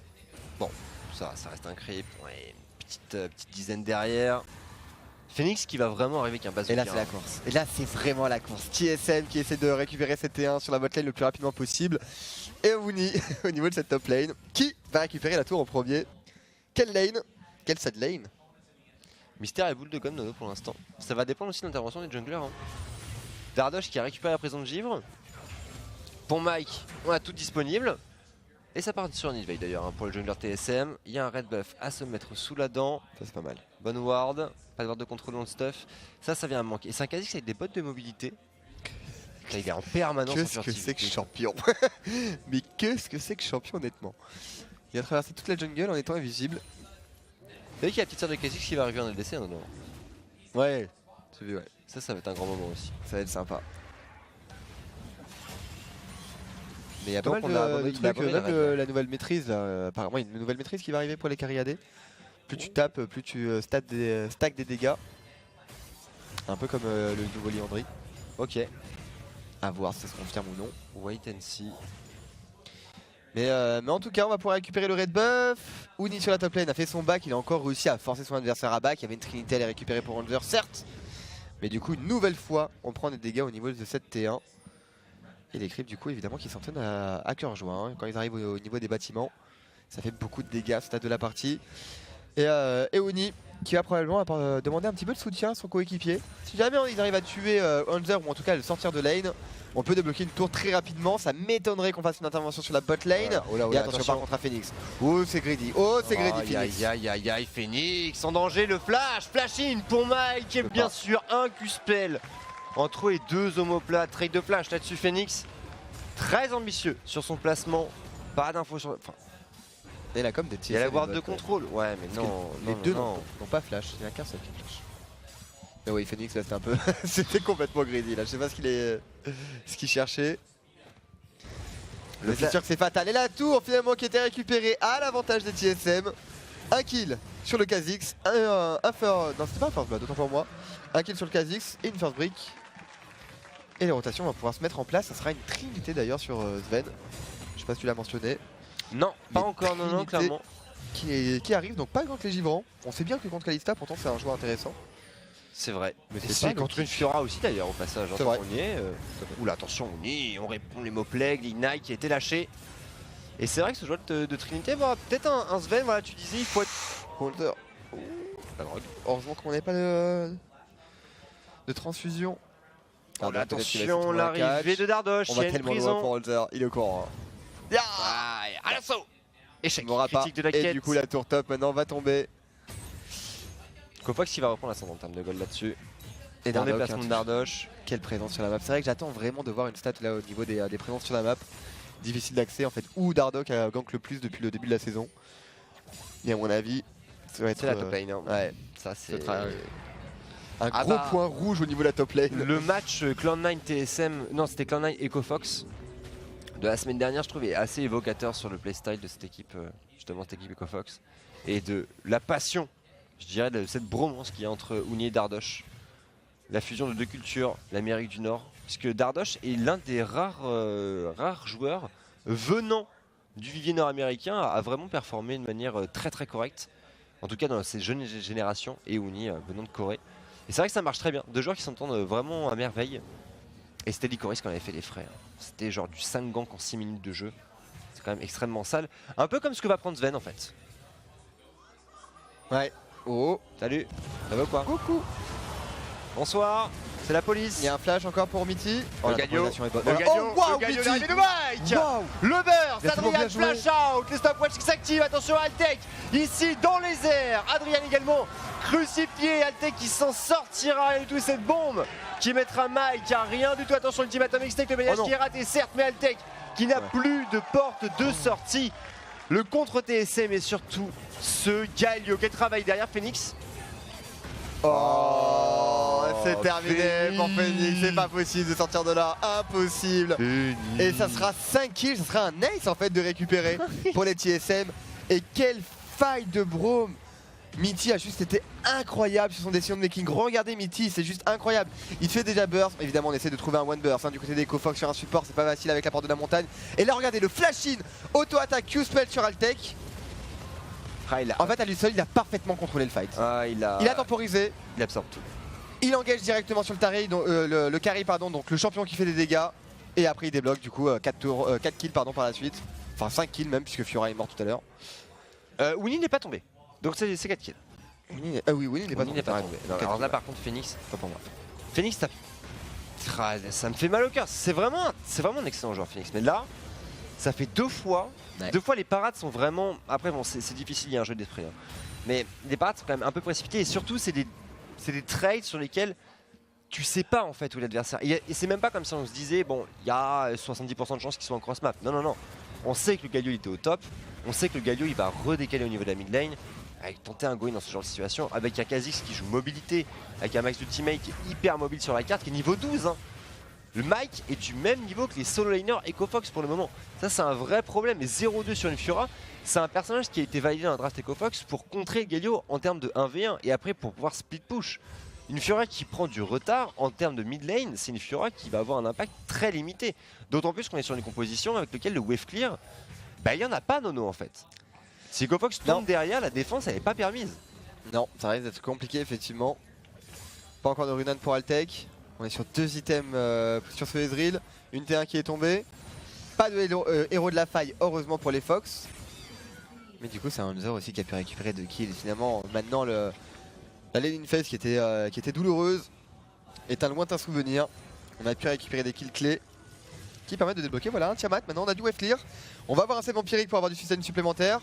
Bon. Ça reste un creep, ouais, une petite dizaine derrière. Phoenix qui va vraiment arriver avec un base. Et là c'est la course. Et là c'est vraiment la course. TSM qui essaie de récupérer cette T1 sur la bot lane le plus rapidement possible. Et Uni au niveau de cette top lane qui va récupérer la tour en premier. Quelle lane? Quelle side lane? Mystère et boule de gomme Nono pour l'instant. Ça va dépendre aussi de l'intervention des junglers. Dardoche qui a récupéré la prison de givre. Pour Mike, on a tout disponible. Et ça part sur un invade d'ailleurs pour le jungler TSM. Il y a un red buff à se mettre sous la dent. Ça c'est pas mal. Bonne ward. Pas de ward de contrôle dans le stuff. Ça vient à me manquer. Et c'est un Kha'Zix avec des bottes de mobilité. Là, il est en permanence. Qu'est-ce que c'est que champion? Mais qu'est-ce que c'est que champion honnêtement? Il a traversé toute la jungle en étant invisible. Vous savez qu'il y a la petite sœur de Kha'Zix qui va arriver en LDC non? Ouais. J'ai vu, ouais. Ça va être un grand moment aussi. Ça va être sympa. Mais il y a donc pas mal de trucs, même la nouvelle maîtrise, apparemment il y a une nouvelle maîtrise qui va arriver pour les carry AD. Plus tu tapes, plus tu stack des dégâts. Un peu comme le nouveau Liandry. Ok. À voir si ça se confirme ou non. Wait and see. Mais en tout cas on va pouvoir récupérer le red buff. Uni sur la top lane a fait son back, il a encore réussi à forcer son adversaire à back. Il y avait une Trinité à les récupérer pour Hunter certes. Mais du coup une nouvelle fois on prend des dégâts au niveau de cette T1. Et les creeps du coup évidemment qui s'en tiennent à cœur joie hein. Quand ils arrivent au niveau des bâtiments. Ça fait beaucoup de dégâts à ce stade de la partie. Et Uni qui va probablement demander un petit peu de soutien à son coéquipier. Si jamais ils arrivent à tuer Hunter ou en tout cas à le sortir de lane, on peut débloquer une tour très rapidement. Ça m'étonnerait qu'on fasse une intervention sur la bot lane. Voilà. Et attention par contre à Phoenix. Oh c'est greedy, oh c'est greedy Phoenix. Aïe Phoenix en danger, le flash in pour Mike et bien sûr un Q-spell entre les deux omoplates, trade de flash là-dessus Phoenix. Très ambitieux sur son placement, pas d'infos sur... Enfin, et là comme des petits. il y a la ward de contrôle, ouais mais non. Les deux n'ont pas flash, il n'y en a qu'un seul qui flash. Mais oui Phoenix là c'était un peu... c'était complètement greedy là, je sais pas ce qu'il cherchait. Mais c'est sûr que c'est fatal. Et la tour finalement qui était récupérée à l'avantage des TSM. Un kill sur le Kha'Zix, non c'était pas un first blood, autant pour moi. Un kill sur le Kha'Zix et une first brick. Et les rotations vont pouvoir se mettre en place, ça sera une trinité d'ailleurs sur Sven. Je sais pas si tu l'as mentionné. Non, pas Mais encore, non, Trinité clairement. Qui arrive, donc pas contre les givrants. On sait bien que contre Kalista, pourtant c'est un joueur intéressant. C'est vrai. Mais Et c'est c'est pas contre le une Fiora aussi d'ailleurs au passage. C'est vrai. On y est. Oula, attention, on y est. On répond les mots plagues, l'Ignite qui a été lâché. Et c'est vrai que ce joueur de Trinité, bah, peut-être un Sven, voilà, tu disais, il faut être. Holder. Ouh, la drogue. Heureusement qu'on n'avait pas de transfusion. Oh, Dardoch, peut-être qu'il va essayer de attention, trouver un l'arrivée catch. de Dardoch, On il y a va une tellement loin prison. pour Holder, il est au courant. hein. Ah, à l'assaut. Échec, Il m'aura pas. critique de la Et quête. du coup la tour top maintenant va tomber. Kofox qui va reprendre l'ascendant en termes de gold là-dessus. Et Bon Dardoch, déplacement de Dardoch. Quelle présence sur la map. C'est vrai que j'attends vraiment de voir une stat là au niveau des présences sur la map. Difficile d'accès en fait. Où Dardoch a gank le plus depuis le début de la saison. Et à mon avis, ça va être C'est la top lane. Hein. Ouais, Ça, ça c'est. sera un Ah gros bah. point rouge au niveau de la top lane. Le match Cloud9 TSM, non c'était Cloud9 EcoFox de la semaine dernière, je trouve est assez évocateur sur le playstyle de cette équipe, justement cette équipe EcoFox, et de la passion, je dirais, de cette bromance qu'il y a entre Uni et Dardoch. La fusion de deux cultures, l'Amérique du Nord, puisque Dardoch est l'un des rares joueurs venant du vivier nord-américain à vraiment performer de manière très très correcte, en tout cas dans ces jeunes générations, et Uni venant de Corée. Et c'est vrai que ça marche très bien, deux joueurs qui s'entendent vraiment à merveille. Et c'était Licorice qui en avait fait les frais. Hein. C'était genre du 5 ganks en 6 minutes de jeu. C'est quand même extrêmement sale. Un peu comme ce que va prendre Sven en fait. Ouais. Oh, Salut, ça va ou quoi? coucou. Bonsoir, c'est la police. Il y a un flash encore pour Mitty. Le la Gagnon, temporisation est bonne. le Gagnon, Oh, wow, le Gagnon, Mitty. l'arrivée de Mike. Wow. Le burst, Il a tellement Adrien bien joué. flash out, les stopwatch qui s'activent, attention Altec, ici dans les airs, Adrien également crucifié, Altec qui s'en sortira et tout cette bombe qui mettra Mike à rien du tout, attention ultimatum X-Tech, le Oh voyage non. qui est raté certes, mais Altec qui n'a Ouais. plus de porte de sortie, le contre TSM et surtout ce Galio, quel travail derrière Phoenix. Oh, c'est terminé pour Phoenix. Phoenix, c'est pas possible de sortir de là, impossible. Et ça sera 5 kills, ça sera un ace en fait de récupérer pour les TSM. Et quelle faille de Braum. Mitty a juste été incroyable sur son décision de making. Regardez Mitty, c'est juste incroyable. Il fait déjà burst, évidemment on essaie de trouver un one burst hein, du côté des EcoFox sur un support, c'est pas facile avec la porte de la montagne. Et là regardez le flash in, auto-attaque Q-spell sur Altec. Ah, il a, En fait à lui seul il a parfaitement contrôlé le fight. il a, Il a temporisé, il absorbe tout. il engage directement sur le carry, le carry pardon, donc le champion qui fait des dégâts. Et après il débloque du coup 4 kills pardon, par la suite. Enfin 5 kills même puisque Fiora est mort tout à l'heure. Winnie n'est pas tombé, donc c'est 4 kills. Ah oui, Winnie n'est pas Winnie n'est pas tombé. tombé. t'as Non, raison. alors là par contre Phoenix, pas pour moi. Phoenix ça me fait mal au cœur, c'est vraiment un excellent joueur Phoenix, mais là ça fait deux fois les parades sont vraiment, après bon c'est difficile, il y a un jeu d'esprit hein. Mais les parades sont quand même un peu précipitées et surtout c'est des trades sur lesquels tu sais pas en fait où l'adversaire, et c'est même pas comme si on se disait bon il y a 70% de chances qu'il soit en cross map, non, on sait que le Galio il était au top, on sait que le Galio il va redécaler au niveau de la mid lane, avec tenter un go-in dans ce genre de situation, avec un Kha'Zix qui joue mobilité, avec un max ultimate qui est hyper mobile sur la carte, qui est niveau 12 hein. Le Mike est du même niveau que les solo laners EcoFox pour le moment. Ça c'est un vrai problème, et 0-2 sur une Fiora, c'est un personnage qui a été validé dans un draft EcoFox pour contrer le Galio en termes de 1v1 et après pour pouvoir split push. Une Fiora qui prend du retard en termes de mid lane, c'est une Fiora qui va avoir un impact très limité. D'autant plus qu'on est sur une composition avec laquelle le wave clear, bah il n'y en a pas Nono en fait. Si EcoFox tombe derrière, la défense elle n'est pas permise. Non, ça risque d'être compliqué effectivement. Pas encore de Runan pour Altec. On est sur 2 items sur ce Ezreal. Une T1 qui est tombée. Pas de héros de la faille, heureusement pour les Fox. Mais du coup, c'est un Hunter aussi qui a pu récupérer 2 kills. Finalement, maintenant, la lane in phase qui était douloureuse est un lointain souvenir. On a pu récupérer des kills clés qui permettent de débloquer. Voilà, un Tiamat. Maintenant, on a du wave clear. On va avoir un save empirique pour avoir du sustain supplémentaire.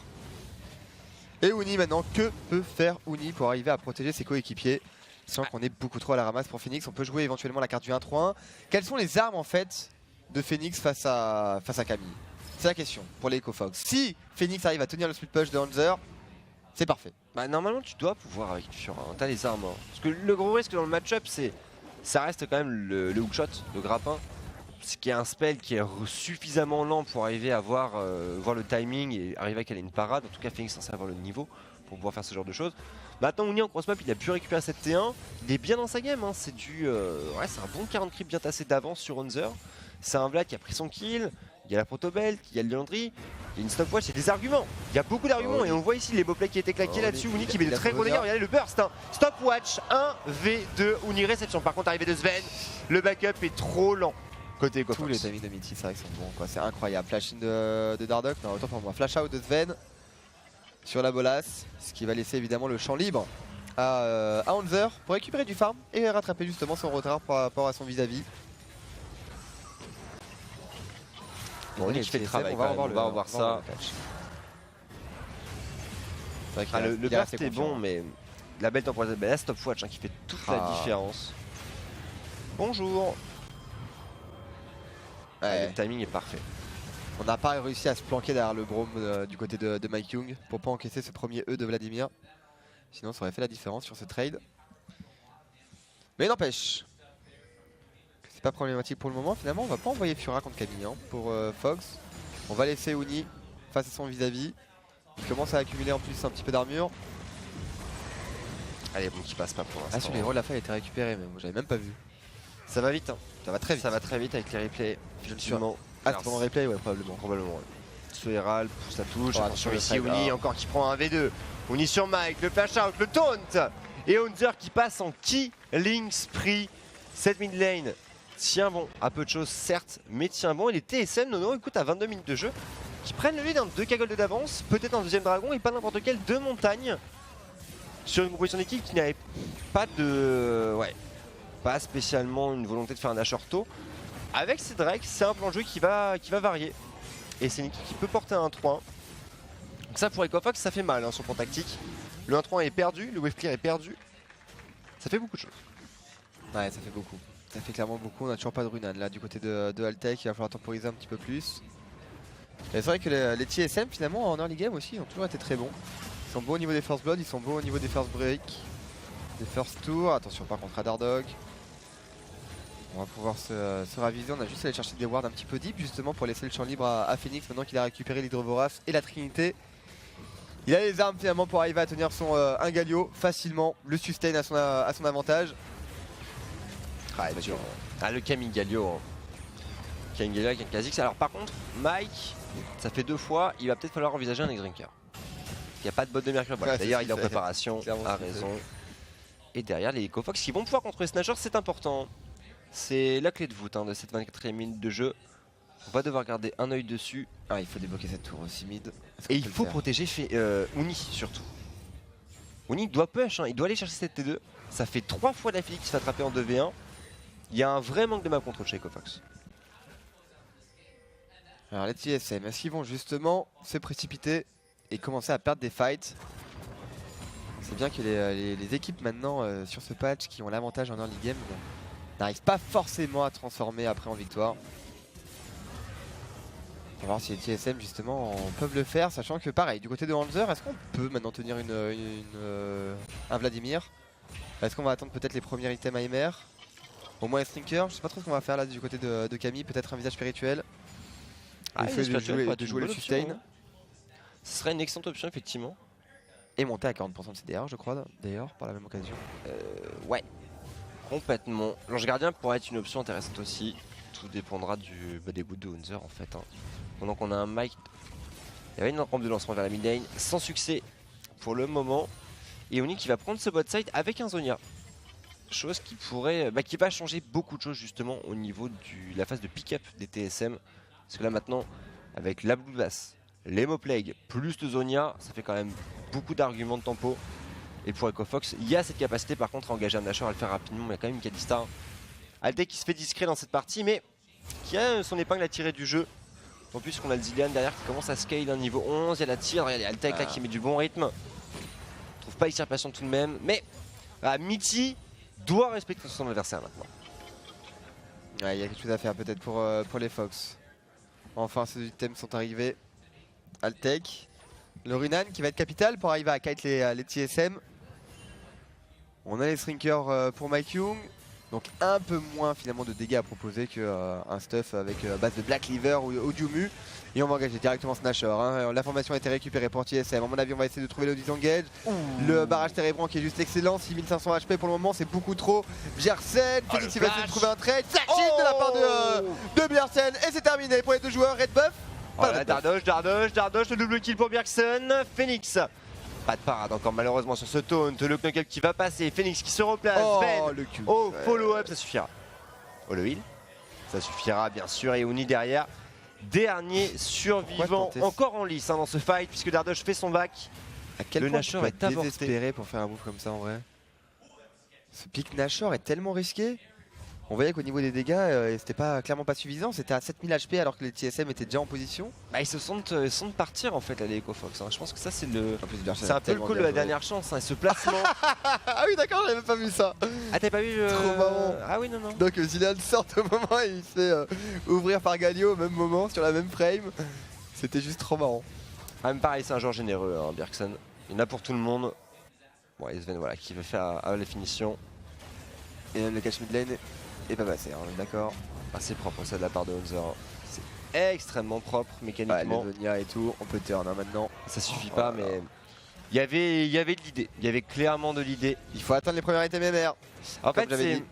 Et Uni maintenant, que peut faire Uni pour arriver à protéger ses coéquipiers sans qu'on ait beaucoup trop à la ramasse pour Phoenix? On peut jouer éventuellement la carte du 1-3-1. Quelles sont les armes en fait de Phoenix face à Camille? C'est la question pour les EcoFox. Si Phoenix arrive à tenir le split push de Hanzer, c'est parfait. Bah normalement tu dois pouvoir avec une Fiora, hein. T'as les armes. Hein. Parce que le gros risque dans le match-up ça reste quand même le hookshot, le grappin. Ce qui est un spell qui est suffisamment lent pour arriver à voir le timing et arriver à caler une parade. En tout cas Phoenix est censé avoir le niveau pour pouvoir faire ce genre de choses. Maintenant, Uni en cross-map, il a pu récupérer cette T1. Il est bien dans sa game, hein. C'est ouais, c'est un bon 40 creep bien tassé d'avance sur Hunter. C'est un Vlad qui a pris son kill. Il y a la protobelt, il y a le Leandry, il y a une stopwatch, il y a des arguments. Il y a beaucoup d'arguments et on voit ici les beaux plays qui étaient claqués là-dessus. Uni qui met de très gros dégâts. Regardez le burst. Hein. Stopwatch 1v2. Uni réception. Par contre, arrivée de Sven, le backup est trop lent. Côté Ecofox. Tous les timings de Mitty, c'est vrai qu'ils sont bons, quoi. C'est incroyable. Flash in de Dardoch, non, autant pour moi. Flash out de Sven sur la Bolas, ce qui va laisser évidemment le champ libre à Hanzer pour récupérer du farm et rattraper justement son retard par rapport à son vis-à-vis. Bon, Uni qui fait le travail. On va revoir ça. Le burst est bon, mais la belle temporalité, la stopwatch qui fait toute la différence. Bonjour. Ouais. Le timing est parfait. On n'a pas réussi à se planquer derrière le Braum du côté de Mike Young pour pas encaisser ce premier E de Vladimir. Sinon ça aurait fait la différence sur ce trade. Mais n'empêche, c'est pas problématique pour le moment. Finalement on va pas envoyer Fura contre Camille pour Fox. On va laisser Uni face à son vis-à-vis. Il commence à accumuler en plus un petit peu d'armure. Allez, bon, qui passe pas pour l'instant. Ah, sur les héros de la faille a été récupéré, mais j'avais même pas vu. Ça va vite, hein. Ça va très vite. Ça va très vite avec les replays. Je le suis. Ah, c'est pendant le replay, ouais, probablement. Probablement, ouais. Soeral pousse la touche. Attention sur ici, Uni encore qui prend un V2. Uni sur Mike, le flash out, le taunt. Et Hunter qui passe en killing spree. Cette mid lane tient bon. À peu de choses, certes, mais tient bon. Et les TSM, Nono, écoute, à 22 minutes de jeu, qui prennent le lead, 2 cagoles d'avance, peut-être un deuxième dragon et pas n'importe quel, 2 montagnes. Sur une composition d'équipe qui n'avait pas de. Ouais. Pas spécialement une volonté de faire un dash ortho. Avec ces Drake, c'est un plan de jeu qui va varier. Et c'est une équipe qui peut porter un 3-1. Donc ça pour Ecofox, ça fait mal sur le plan tactique. Le 1-3 est perdu, le wave clear est perdu. Ça fait beaucoup de choses. Ouais, ça fait beaucoup. Ça fait clairement beaucoup. On n'a toujours pas de Runan là du côté de Altec. Il va falloir temporiser un petit peu plus. Et c'est vrai que les TSM finalement en early game aussi ont toujours été très bons. Ils sont bons au niveau des first blood, ils sont bons au niveau des first break, des first tours. Attention par contre à Dardog. On va pouvoir se raviser, on a juste à aller chercher des wards un petit peu deep justement pour laisser le champ libre à Phoenix maintenant qu'il a récupéré l'Hydrovoras et la Trinité. Il a les armes finalement pour arriver à tenir son un Galio facilement, le sustain à son avantage. Le Camille Galio. Hein. Camille Galio avec un Kha'Zix. Alors par contre, Mike, ça fait 2 fois, il va peut-être falloir envisager un X-Drinker. Il n'y a pas de bot de Mercure. Voilà. D'ailleurs il est en préparation, a raison. Et derrière les Ecofox qui vont pouvoir contrôler Snatcher, c'est important. C'est la clé de voûte de cette 24e minute de jeu. On va devoir garder un œil dessus. Ah, il faut débloquer cette tour aussi mid. Et il faut protéger Uni surtout. Uni doit push, il doit aller chercher cette T2. Ça fait 3 fois d'affilée qu'il se fait attraper en 2v1. Il y a un vrai manque de map control chez Ecofox. Alors les TSM, est-ce qu'ils vont justement se précipiter et commencer à perdre des fights? C'est bien que les équipes maintenant sur ce patch qui ont l'avantage en early game n'arrivent pas forcément à transformer après en victoire. On va voir si les TSM justement peuvent le faire, sachant que pareil, du côté de Hanzer, est-ce qu'on peut maintenant tenir un Vladimir? Est-ce qu'on va attendre peut-être les premiers items AMR? Au moins un Stinker, je sais pas trop ce qu'on va faire là du côté de Camille, peut-être un visage spirituel. Il faut de jouer le sustain. Ce serait une excellente option effectivement. Et monter à 40% de CDR je crois d'ailleurs par la même occasion. Ouais. Complètement. L'ange gardien pourrait être une option intéressante aussi. Tout dépendra des gouttes de Hunzer en fait. Pendant qu'on a un Mike. Il y avait une rampe de lancement vers la mid lane. Sans succès pour le moment. Et Uni qui va prendre ce bot side avec un Zonia. Chose qui pourrait. Qui va changer beaucoup de choses justement au niveau de la phase de pick-up des TSM. Parce que là maintenant, avec la Blue Bass, l'Hemoplague, plus le Zonia, ça fait quand même beaucoup d'arguments de tempo. Et pour Ecofox, il y a cette capacité par contre à engager un Nashor, à le faire rapidement, mais il y a quand même une Kalista. Altec qui se fait discret dans cette partie, mais qui a son épingle à tirer du jeu. En plus qu'on a le Zilean derrière qui commence à scale un niveau 11, il y a la tire, regardez Altec là qui met du bon rythme. On trouve pas Extirpation tout de même, mais Mitty doit respecter son adversaire maintenant. Ouais, il y a quelque chose à faire peut-être pour les Fox. Enfin, ces items sont arrivés. Altec, le Runan qui va être capital pour arriver à kite les TSM. On a les Shrinkers pour Mike Young. Donc un peu moins finalement de dégâts à proposer qu'un stuff avec base de Black Cleaver ou Jumu. Et on va engager directement Snatcher. Hein. L'information a été récupérée pour TSM. À mon avis, on va essayer de trouver le disengage. Le barrage Térébrant qui est juste excellent. 6500 HP pour le moment, c'est beaucoup trop. Bjersen, Phoenix il va essayer de trouver un trade. Flashing de la part de Bjersen. Et c'est terminé pour les deux joueurs. Red buff. Voilà, Dardoche, le double kill pour Bjergsen. Phoenix. Pas de parade encore malheureusement sur ce taunt. Le knuckle qui va passer. Phoenix qui se replace. Sven. Le cul. Oh, follow-up, ça suffira. Oh, le heal. Ça suffira bien sûr. Et Uni derrière. Dernier survivant encore en lice dans ce fight puisque Dardoche fait son back. À quel le point Nashor tu est peux être avorté. désespéré pour faire un move comme ça en vrai. Ce pick Nashor est tellement risqué. On voyait qu'au niveau des dégâts, c'était clairement pas suffisant. C'était à 7000 HP alors que les TSM étaient déjà en position. Bah, ils se sentent partir en fait là les EcoFox. Je pense que ça c'est le. En plus, Bjersen C'est un a peu le tellement coup de bien la joué. dernière chance. Ce placement. Ah oui d'accord, j'avais même pas vu ça. Ah t'as pas vu Trop marrant. Ah oui non. Donc Zilean sort au moment et il se fait ouvrir par Galio au même moment sur la même frame. C'était juste trop marrant. Ah, même pareil, c'est un joueur généreux, Bjergsen. Il y en a pour tout le monde. Bon, et Sven, voilà, qui veut faire à la finition. Et même le catch mid lane est pas passé, on est d'accord. Assez propre ça de la part de Hunter. C'est extrêmement propre Ouais, mécaniquement. le Zonia et tout, on peut turn maintenant. Ça suffit Oh pas, là là. mais il y avait de l'idée. Il y avait clairement de l'idée. Il faut attendre les premières items MR. En Comme fait, j'avais c'est. dit.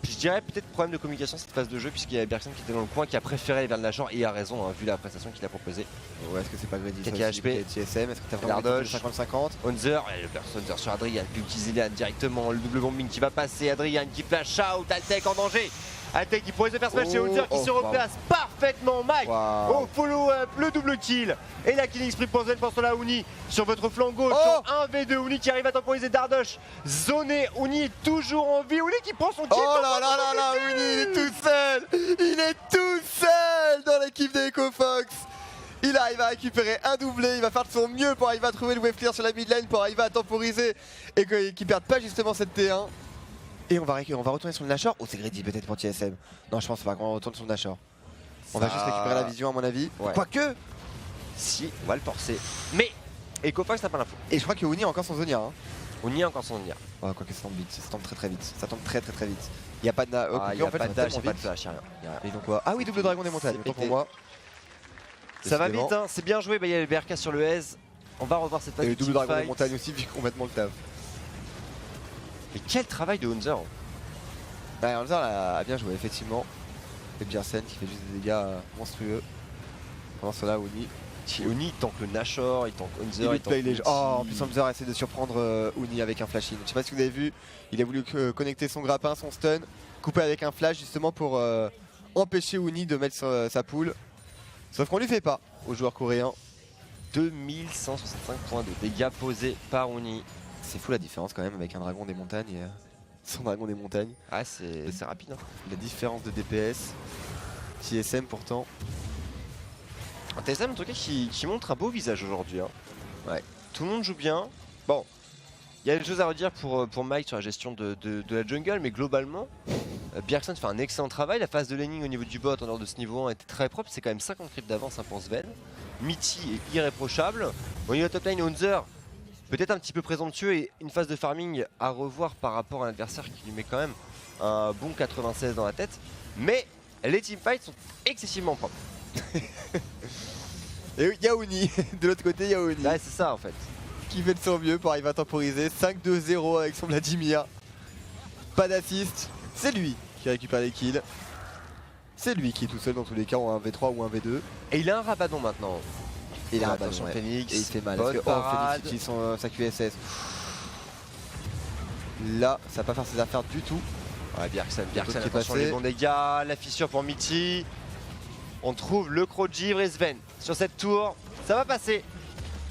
Je dirais peut-être problème de communication cette phase de jeu, puisqu'il y avait Bjergsen qui était dans le coin, qui a préféré aller vers le Nashor, et il a raison, vu la prestation qu'il a proposée. Ouais, est-ce que c'est pas Greedy Quelques ça aussi, HP. TSM, est-ce que t'as vraiment Dardoche. 50-50? Hunter, et le Hunter sur Adrian, puis utiliser Lian directement, le double bombing qui va passer, Adrian qui flash out, Altec en danger. Altec qui pourrait se faire smash chez Hunter qui se replace parfaitement, Mike. Wow. Au follow-up, le double kill. Et la killing spree pour Zen pour la Uni sur votre flanc gauche. Oh Sur 1v2, Uni qui arrive à temporiser Dardoche. Zoné, Uni est toujours en vie. Uni qui prend son kill. Oh là là là là, Uni il est tout seul. Il est tout seul dans l'équipe des EcoFox. Il arrive à récupérer un doublé, il va faire de son mieux pour arriver à trouver le wave clear sur la mid lane pour arriver à temporiser et qu'il ne perde pas justement cette T1. Et on va retourner sur le Nashor. Oh c'est greedy peut-être pour TSM. Non je pense pas qu'on retourne sur le Nashor. On va juste récupérer la vision à mon avis. Ouais. Quoique. Si, on va le forcer. Mais EcoFox n'a pas l'info. Et je crois que Uni a encore son Zonia. Hein. Uni a encore son Nia. Ouais, quoique ça tombe vite, ça tombe très vite. Ça tombe très vite. Il n'y a pas de Il n'y a pas de dash, il n'y a pas de flash, il n'y a rien. Et donc quoi. Ah oui, double dragon des montagnes, autant pour moi. Ça va Décidément. vite, hein, c'est bien joué. Il y a le BRK sur le S. On va revoir cette phase Et le du double dragon des teamfight. montagnes aussi, vu complètement le taf. Mais quel travail de Hunter. Ouais, Hunter a bien joué, effectivement. Et Bjersen qui fait juste des dégâts monstrueux. Pendant cela, Uni. Uni il tank le Nashor, il tank Hunter, Il il tank play les Ulti. Oh, en plus Hunter essaie de surprendre Uni avec un flash in. Je sais pas si vous avez vu, il a voulu connecter son grappin, son stun, couper avec un flash justement pour empêcher Uni de mettre sa poule. Sauf qu'on lui fait pas aux joueurs coréens. 2165 points de dégâts posés par Uni. C'est fou la différence quand même avec un dragon des montagnes et son dragon des montagnes. Ah c'est rapide. Hein. La différence de DPS. TSM pourtant. Un TSM en tout cas qui montre un beau visage aujourd'hui. Hein. Ouais. Tout le monde joue bien. Bon, il y a des choses à redire pour Mike sur la gestion de la jungle, mais globalement, Bjergsen fait un excellent travail. La phase de laning au niveau du bot en dehors de ce niveau 1 était très propre. C'est quand même 50 creeps d'avance pour Sven. Mitty est irréprochable. Au niveau de la top lane, Hunter, peut-être un petit peu présomptueux et une phase de farming à revoir par rapport à un adversaire qui lui met quand même un bon 96 dans la tête. Mais les teamfights sont excessivement propres. Et il y a Uni, de l'autre côté il y a Uni. Ouais, c'est ça en fait. Qui fait de son mieux pour arriver à temporiser. 5-2-0 avec son Vladimir. Pas d'assist. C'est lui qui récupère les kills. C'est lui qui est tout seul dans tous les cas en 1v3 ou 1v2. Et il a un Rabadon maintenant. Il a un attention ballon, ouais. Phoenix. Et il fait mal. Bonne Parce que parade. Phoenix utilise sa QSS. Là, ça va pas faire ses affaires du tout. Ouais, Bjergsen, qui est attention passé. les bons dégâts, la fissure pour Mitty. On trouve le croc de givre et Sven sur cette tour. Ça va passer.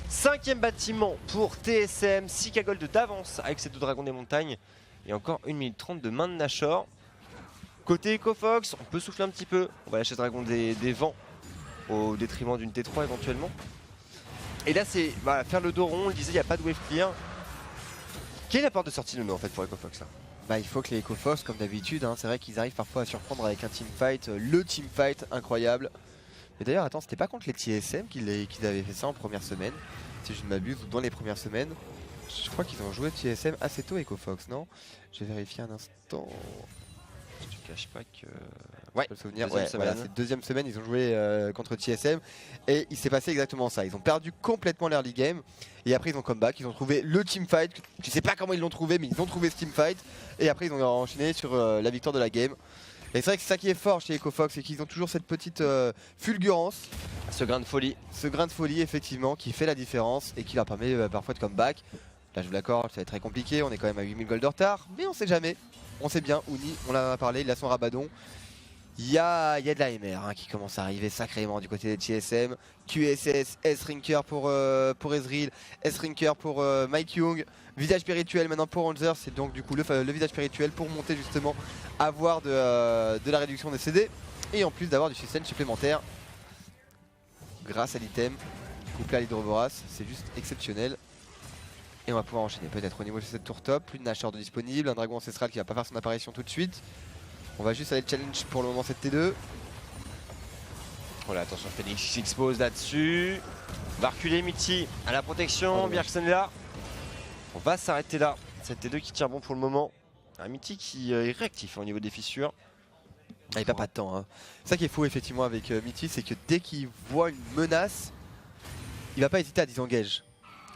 5ème bâtiment pour TSM, 6K gold d'avance avec ces deux dragons des montagnes. Et encore 1 minute 30 de main de Nashor. Côté EcoFox, on peut souffler un petit peu. On va lâcher ce dragon des vents au détriment d'une T3 éventuellement. Et là c'est voilà, faire le dos rond, on le disait, il n'y a pas de wave clear. Quelle est la porte de sortie Nuno en fait pour EcoFox là? Bah, il faut que les EcoFox, comme d'habitude, hein, c'est vrai qu'ils arrivent parfois à surprendre avec un teamfight, le teamfight incroyable. Mais d'ailleurs, attends, c'était pas contre les TSM qu'ils avaient fait ça en première semaine, si je ne m'abuse, ou dans les premières semaines. Je crois qu'ils ont joué TSM assez tôt, EcoFox, non? Je vais vérifier un instant. cache pas que. Ouais, je peux le souvenir. Deuxième Ouais, semaine. voilà, c'est deuxième semaine, ils ont joué contre TSM et il s'est passé exactement ça. Ils ont perdu complètement l'early game et après ils ont comeback, ils ont trouvé le teamfight. Je sais pas comment ils l'ont trouvé, mais ils ont trouvé ce teamfight et après ils ont enchaîné sur la victoire de la game. Et c'est vrai que c'est ça qui est fort chez EcoFox, c'est qu'ils ont toujours cette petite fulgurance, Ce grain de folie. ce grain de folie effectivement qui fait la différence et qui leur permet parfois de comeback. Là je vous l'accorde, ça va être très compliqué, on est quand même à 8000 gold de retard, mais on sait jamais. On sait bien, Uni, on en a parlé, il a son rabadon. Il y a de la MR hein, qui commence à arriver sacrément du côté des TSM. QSS, S-Rinker pour Ezreal, S-Rinker pour Mike Young. Visage spirituel maintenant pour Hanzer, c'est donc du coup le visage spirituel pour monter justement, avoir de la réduction des CD. Et en plus d'avoir du sustain supplémentaire grâce à l'item couplé à l'hydrovorace, c'est juste exceptionnel. Et on va pouvoir enchaîner peut-être au niveau de cette tour top. Plus de Nashor de disponible, un dragon ancestral qui va pas faire son apparition tout de suite. On va juste aller challenge pour le moment cette T2. Voilà, attention, Phoenix qui s'expose là-dessus. Va reculer Mitty à la protection. dommage. Bjergsen est là. On va s'arrêter là. Cette T2 qui tient bon pour le moment. Un Mitty qui est réactif au niveau des fissures. Ah, il perd pas de temps. Hein. C'est ça qui est fou effectivement avec Mitty, c'est que dès qu'il voit une menace, il va pas hésiter à disengage.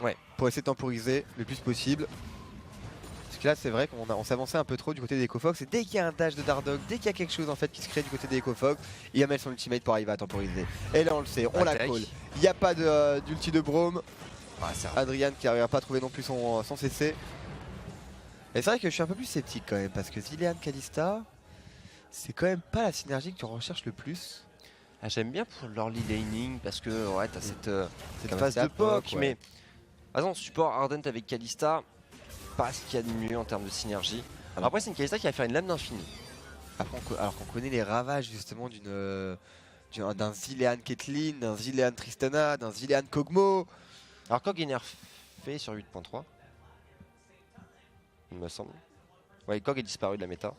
Ouais. Pour essayer de temporiser le plus possible. Parce que là c'est vrai qu'on s'avançait un peu trop du côté des EcoFox et dès qu'il y a un dash de Dardoch, dès qu'il y a quelque chose en fait qui se crée du côté des EcoFox, il va mettre son ultimate pour arriver à temporiser. Et là on le sait, on la Attaque. call. Il n'y a pas d'ulti de Braum. Ah, c'est Adrian qui n'arrive pas à trouver non plus son CC. Et c'est vrai que je suis un peu plus sceptique quand même parce que Zilean Kalista, c'est quand même pas la synergie que tu recherches le plus. Ah, j'aime bien pour l'early laning parce que ouais, t'as cette Comme phase ça, de poke, ouais. mais attends, support Ardent avec Kalista, pas ce qu'il y a de mieux en termes de synergie. Alors, Après, c'est une Kalista qui va faire une lame d'infini. après, alors qu'on connaît les ravages justement d'un Zilean Caitlyn, d'un Zilean Tristana, d'un Zilean Kog'Maw. Alors, Kog est nerfé sur 8.3, il me semble. Ouais, Kog est disparu de la méta.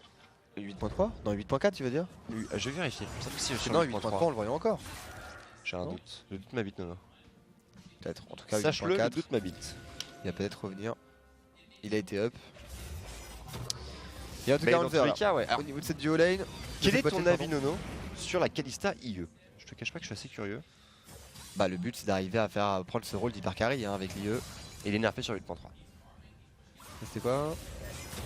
8.3 Non, 8.4 tu veux dire? Je vais vérifier. Il me semble que c'est sur Non, 8.3 on le voyait encore. J'ai un Non. doute. Le doute m'habite, Nono. Peut-être, en tout cas Sache-le, le 8.4. doute m'habite. Il va peut-être revenir. Il a été up. Et en tout Mais cas, dans on tous les cas, ouais. au Alors, niveau de cette duo lane. quel de est cette ton boîte, avis, Nono, sur la Kalista IE? Je te cache pas que je suis assez curieux. Bah, le but c'est d'arriver à prendre ce rôle d'hyper carry hein, avec l'IE. Il est nerfé sur 8.3. C'était quoi?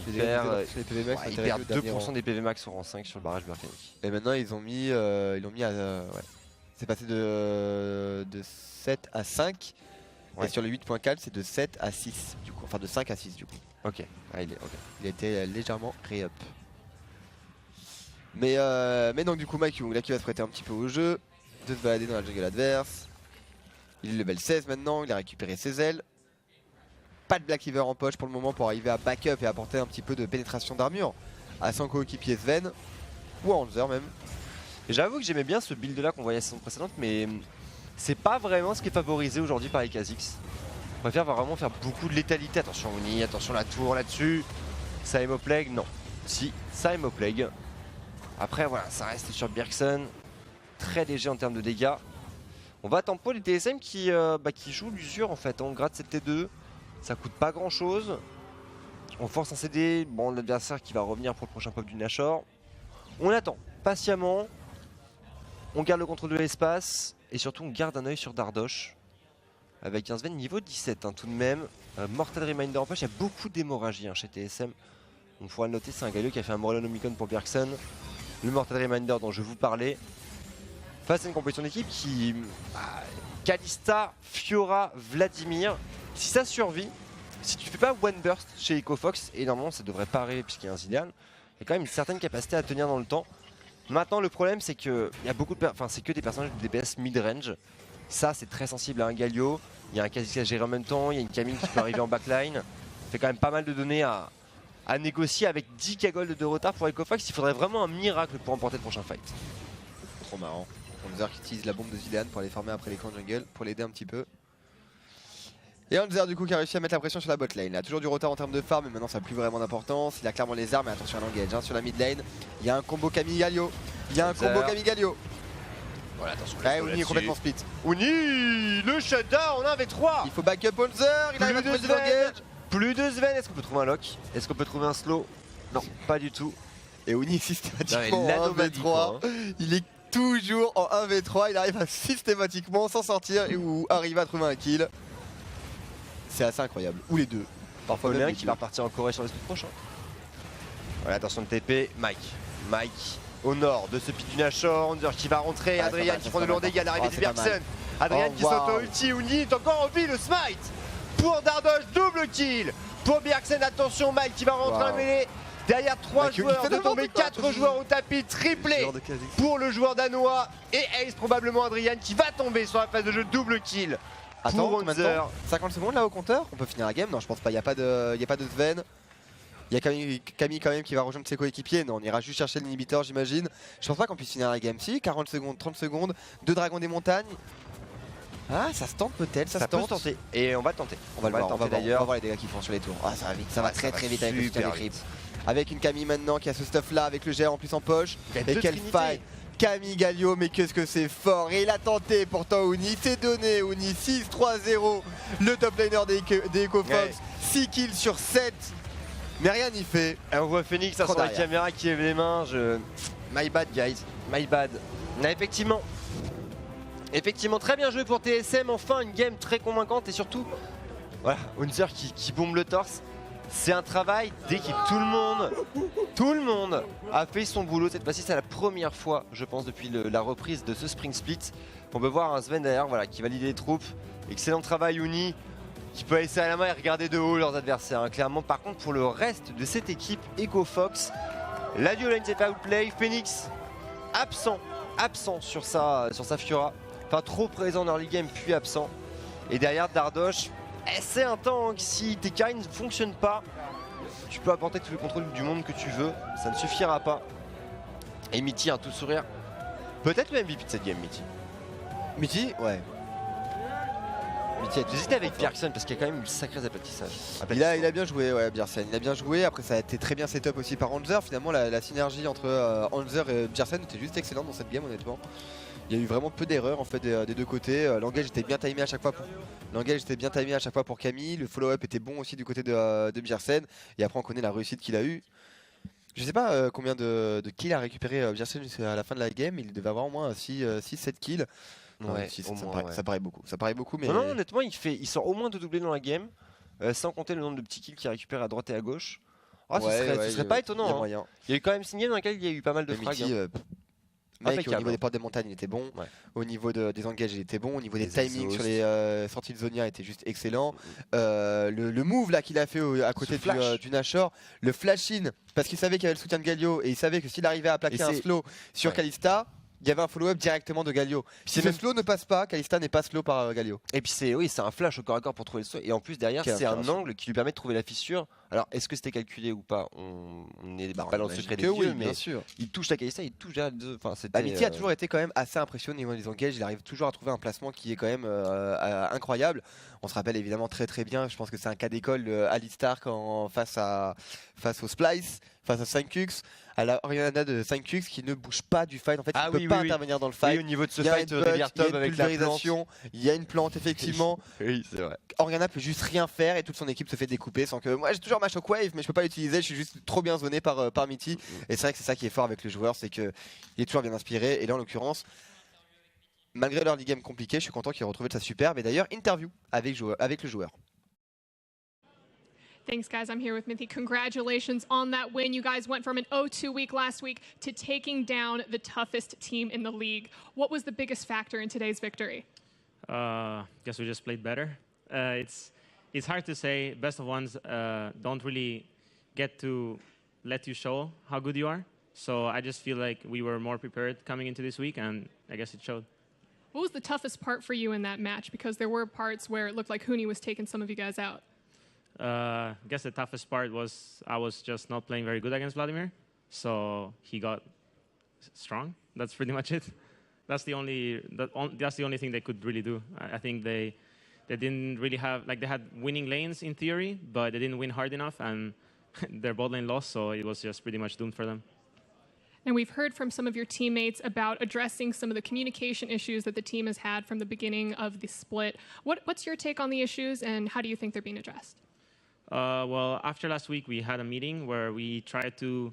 Il perd, les PV max, il c'était perd le dernier 2% rang. des PV max sur rang 5 sur le barrage Burkanic. Et maintenant ils l'ont mis à ouais. C'est passé de 7 à 5. Ouais. Et sur le 8.4 c'est de 7 à 6 du coup. Enfin de 5 à 6 du coup. Ok, ah, il est ok. Il a été légèrement ré-up. Mais donc du coup Mike Young là qui va se prêter un petit peu au jeu. De se balader dans la jungle adverse. Il est level 16 maintenant, il a récupéré ses ailes. Pas de Black Cleaver en poche pour le moment pour arriver à backup et apporter un petit peu de pénétration d'armure à son coéquipier Sven. Ou à Hanzer même. Et j'avoue que j'aimais bien ce build là qu'on voyait la saison précédente, mais c'est pas vraiment ce qui est favorisé aujourd'hui par les Kha'Zix. On préfère vraiment faire beaucoup de létalité. Attention Uni, attention la tour là-dessus. Saimo Plague, non. Si, Saimo Plague. Après voilà, ça reste sur Bjergsen. Très léger en termes de dégâts. On va tempo les TSM qui jouent l'usure en fait. On gratte cette T2. Ça coûte pas grand chose. On force un CD. Bon, l'adversaire qui va revenir pour le prochain pop du Nashor. On attend patiemment. On garde le contrôle de l'espace. Et surtout, on garde un œil sur Dardoch. Avec un Sven niveau 17 hein, tout de même. Mortal Reminder en poche. Il y a beaucoup d'hémorragie hein, chez TSM. On pourra le noter. C'est un Galio qui a fait un Morellonomicon pour Bjergsen. Le Mortal Reminder dont je vous parlais. Face à une compétition d'équipe qui... Kalista, Fiora, Vladimir. Si ça survit, si tu fais pas One Burst chez EcoFox, et normalement ça devrait pas arriver puisqu'il y a un Zilean, il y a quand même une certaine capacité à tenir dans le temps. Maintenant le problème c'est que il y a beaucoup de c'est que des personnages de DPS mid-range. Ça c'est très sensible à un Galio, il y a un Kha'Zix à gérer en même temps, il y a une Camille qui peut arriver en backline. Ça fait quand même pas mal de données à négocier avec 10k gold de retard pour EcoFox. Il faudrait vraiment un miracle pour remporter le prochain fight. Trop marrant. Hanzer qui utilise la bombe de Zilean pour aller farmer après l'écran jungle, pour l'aider un petit peu. Et Hanzer du coup qui a réussi à mettre la pression sur la bot lane. Il a toujours du retard en termes de farm mais maintenant ça n'a plus vraiment d'importance. Il a clairement les armes mais attention à l'engage hein, sur la mid lane. Il y a un combo Camille Galio. Il y a un combo Camille Galio. Voilà, attention. Ouais, Uni est complètement split. Uni, le shutdown 1v3. Il faut backup Hanzer, il arrive à Plus de trouver du engage. Sven. Plus de Sven. Est-ce qu'on peut trouver un lock? Est-ce qu'on peut trouver un slow? Non, pas du tout. Et Uni systématiquement en 1v3. Il est toujours en 1v3. Il arrive à systématiquement s'en sortir ou arriver à trouver un kill. C'est assez incroyable. Ou les deux. Parfois même qui va repartir en Corée sur le split prochain. Voilà, attention de TP, Mike au nord de ce pic du Nashor, Under qui va rentrer, Adrian qui prend de lourds dégâts à l'arrivée du Bjergsen. Adrian qui s'auto-ulti, Uni est encore en vie, le smite pour Dardoche, double kill pour Bjergsen. Attention, Mike qui va rentrer en mêlée. Derrière 3 joueurs, de tomber 4 joueurs au tapis, triplé pour le joueur danois. Et Ace probablement Adrian qui va tomber sur la phase de jeu, double kill. Attends, maintenant 50 secondes là au compteur. On peut finir la game? Non, je pense pas, il n'y a pas de Sven. Il y a Camille quand même qui va rejoindre ses coéquipiers. Non, on ira juste chercher l'inhibiteur, j'imagine. Je pense pas qu'on puisse finir la game. Si, 40 secondes, 30 secondes, 2 dragons des montagnes. Ah, ça se tente peut-être, ça se peut tente. se tenter. Et on va le tenter. On va voir les dégâts qu'ils font sur les tours. Ah, ça va vite, ça va très vite avec le soutien des creeps. Avec une Camille maintenant qui a ce stuff là, avec le GR en plus en poche. Et quelle fight! Camille Galio, mais qu'est-ce que c'est fort! Et il a tenté pourtant Uni, c'est donné Uni, 6-3-0. Le top laner des EcoFox, 6 kills sur 7. Mais rien n'y fait. Et on voit Phoenix sur la caméra qui lève les mains. My bad, guys. My bad. Effectivement, très bien joué pour TSM. Enfin, une game très convaincante et surtout, voilà, Hunter qui bombe le torse. C'est un travail d'équipe. Tout le monde a fait son boulot. Cette fois-ci, c'est la première fois, je pense, depuis la reprise de ce Spring Split. On peut voir un Sven derrière, voilà, qui valide les troupes. Excellent travail, Uni, qui peut laisser à la main et regarder de haut leurs adversaires, hein, clairement. Par contre, pour le reste de cette équipe, EcoFox, la duo lane s'est fait outplay. Phoenix, absent sur sa Fiora. Enfin, trop présent dans l'early game, puis absent. Et derrière, Dardoche, c'est un tank. Si tes carries ne fonctionnent pas, tu peux apporter tout le contrôle du monde que tu veux, ça ne suffira pas. Et Mithy, un tout sourire. Peut-être le MVP de cette game, Mithy. Mithy, ouais. J'hésitais avec Bjergsen parce qu'il y a quand même eu sacré aplatissage. Il a bien joué, ouais, Bjergsen. Il a bien joué. Après, ça a été très bien setup aussi par Hanzer. Finalement, la synergie entre Hanzer et Bjergsen était juste excellente dans cette game, honnêtement. Il y a eu vraiment peu d'erreurs en fait des deux côtés. L'engage était bien timé à chaque fois pour Camille. Le follow-up était bon aussi du côté de Bjergsen. Et après, on connaît la réussite qu'il a eue. Je sais pas combien de kills a récupéré Bjergsen à la fin de la game. Il devait avoir au moins 6-7 kills. Ouais, ça paraît beaucoup. Mais... Non, honnêtement, il sort au moins de doubler dans la game, sans compter le nombre de petits kills qu'il récupère à droite et à gauche. Ce serait pas étonnant. Il y a eu quand même 6 games dans lesquelles il y a eu pas mal de frags. Mec, au niveau des portes des montagnes, il était bon. Ouais. Au niveau des engages, il était bon. Au niveau des timings sur les sorties de Zonia, il était juste excellent. Le move là qu'il a fait à côté du Nashor, le flash-in, parce qu'il savait qu'il y avait le soutien de Galio et il savait que s'il arrivait à plaquer un slow sur Kalista, il y avait un follow-up directement de Galio. Si le slow ne passe pas, Kalista n'est pas slow par Galio. Et puis c'est un flash au corps à corps pour trouver le slow. Et en plus derrière, c'est un angle qui lui permet de trouver la fissure. Alors est-ce que c'était calculé ou pas? On est pas dans le secret des yeux, mais bien sûr. Il touche la Kalista, il touche à deux. Mithy a toujours été quand même assez impressionnant au niveau des engages. Il arrive toujours à trouver un placement qui est quand même incroyable. On se rappelle évidemment très bien. Je pense que c'est un cas d'école Alistar face au Splice, face à 5X. À la Oriana de 5X qui ne bouge pas du fight. En fait, il ne peut pas intervenir dans le fight. Au niveau de ce fight, avec la plante. Il y a une plante, effectivement. Oui, c'est vrai. Oriana peut juste rien faire et toute son équipe se fait découper sans que. Moi, j'ai toujours ma shockwave, mais je peux pas l'utiliser. Je suis juste trop bien zoné par Mithy. Et c'est vrai que c'est ça qui est fort avec le joueur, c'est qu'il est toujours bien inspiré. Et là, en l'occurrence, malgré l'early game compliqué, je suis content qu'il ait retrouvé de sa superbe. Et d'ailleurs, interview avec le joueur. Thanks, guys. I'm here with Mithy. Congratulations on that win. You guys went from an 0-2 week last week to taking down the toughest team in the league. What was the biggest factor in today's victory? Guess we just played better. It's hard to say. Best of ones don't really get to let you show how good you are. So I just feel like we were more prepared coming into this week, and I guess it showed. What was the toughest part for you in that match? Because there were parts where it looked like Huni was taking some of you guys out. I guess the toughest part was I was just not playing very good against Vladimir, so he got strong. That's pretty much it. That's the only thing they could really do. I think they didn't really have, like, they had winning lanes in theory, but they didn't win hard enough, and their bot lane lost, so it was just pretty much doomed for them. And we've heard from some of your teammates about addressing some of the communication issues that the team has had from the beginning of the split. What's your take on the issues, and how do you think they're being addressed? Well, after last week, we had a meeting where we tried to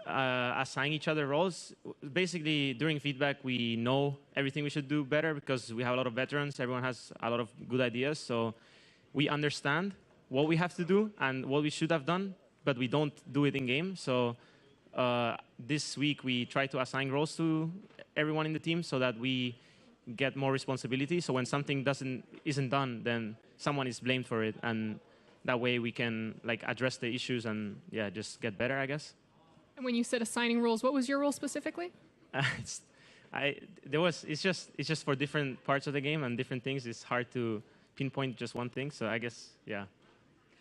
assign each other roles. Basically, during feedback, we know everything we should do better because we have a lot of veterans. Everyone has a lot of good ideas. So we understand what we have to do and what we should have done, but we don't do it in game. So this week, we try to assign roles to everyone in the team so that we get more responsibility. So when something isn't done, then someone is blamed for it, and that way we can like address the issues and just get better, I guess. And when you said assigning roles, what was your role specifically? It's just for different parts of the game and different things. It's hard to pinpoint just one thing. So I guess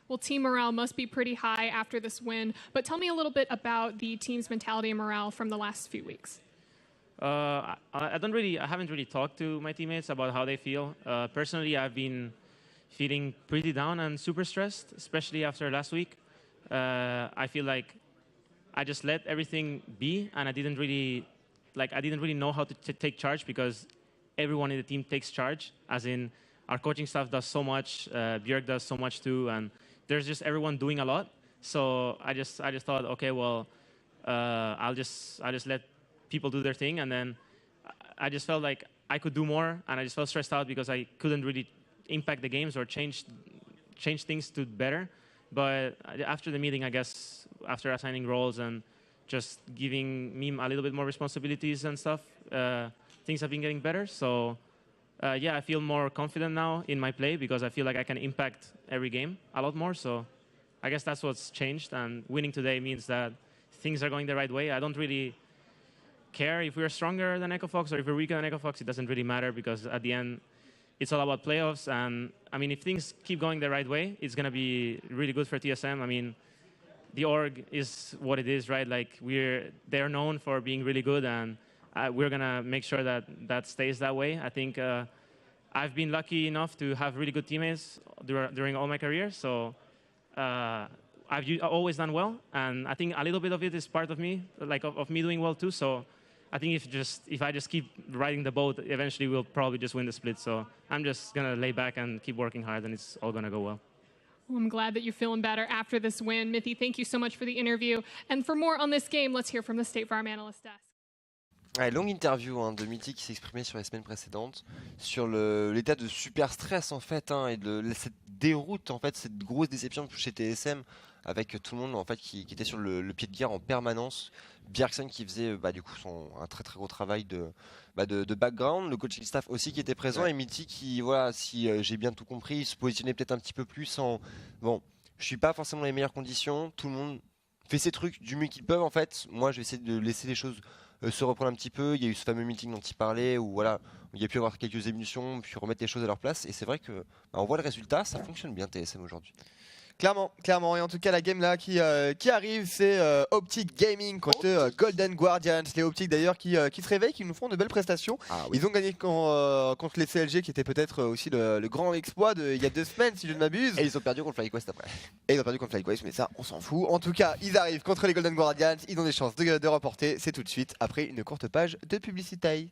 Well, team morale must be pretty high after this win. But tell me a little bit about the team's mentality and morale from the last few weeks. I haven't really talked to my teammates about how they feel. Personally, I've been feeling pretty down and super stressed, especially after last week. I feel like I just let everything be, and I didn't really know how to take charge because everyone in the team takes charge. As in, our coaching staff does so much, Björk does so much too, and there's just everyone doing a lot. So I just thought, okay, well, I'll just let people do their thing, and then I just felt like I could do more, and I just felt stressed out because I couldn't really impact the games or change things to better. But after the meeting, I guess, after assigning roles and just giving me a little bit more responsibilities and stuff, things have been getting better. So I feel more confident now in my play because I feel like I can impact every game a lot more. So I guess that's what's changed, and winning today means that things are going the right way. I don't really care if we're stronger than Echo Fox or if we're weaker than Echo Fox. It doesn't really matter because at the end, it's all about playoffs. And I mean, if things keep going the right way, it's going to be really good for TSM. I mean, the org is what it is, right? Like they're known for being really good, and we're going to make sure that stays that way. I think I've been lucky enough to have really good teammates during all my career. So I've always done well. And I think a little bit of it is part of me, like of me doing well too. So I think if I just keep riding the boat, eventually we'll probably just win the split. So I'm just going to lay back and keep working hard, and it's all going to go well. Well, I'm glad that you're feeling better after this win. Mithy, thank you so much for the interview. And for more on this game, let's hear from the State Farm Analyst Desk. Ouais, longue interview de Mithy qui s'exprimait sur les semaines précédentes sur l'état de super stress en fait et de cette déroute en fait, cette grosse déception chez TSM avec tout le monde en fait qui était sur le pied de guerre en permanence. Bjergsen qui faisait du coup un très très gros travail de background, le coaching staff aussi qui était présent, et Mithy qui, voilà, si j'ai bien tout compris, se positionnait peut-être un petit peu plus bon, je suis pas forcément dans les meilleures conditions, tout le monde fait ses trucs du mieux qu'ils peuvent en fait, moi je vais essayer de laisser les choses se reprendre un petit peu. Il y a eu ce fameux meeting dont il parlait où voilà, il y a pu avoir quelques évolutions, puis remettre les choses à leur place, et c'est vrai que on voit le résultat, ça fonctionne bien TSM aujourd'hui. Clairement, et en tout cas la game là qui arrive, c'est Optic Gaming contre Golden Guardians. Les Optic d'ailleurs qui se réveillent, qui nous font de belles prestations. Oui. Ils ont gagné contre les CLG, qui était peut-être aussi le grand exploit il y a 2 semaines si je ne m'abuse. Et ils ont perdu contre FlyQuest après. Et ils ont perdu contre FlyQuest, mais ça on s'en fout. En tout cas, ils arrivent contre les Golden Guardians, ils ont des chances de remporter. C'est tout de suite après une courte page de publicité.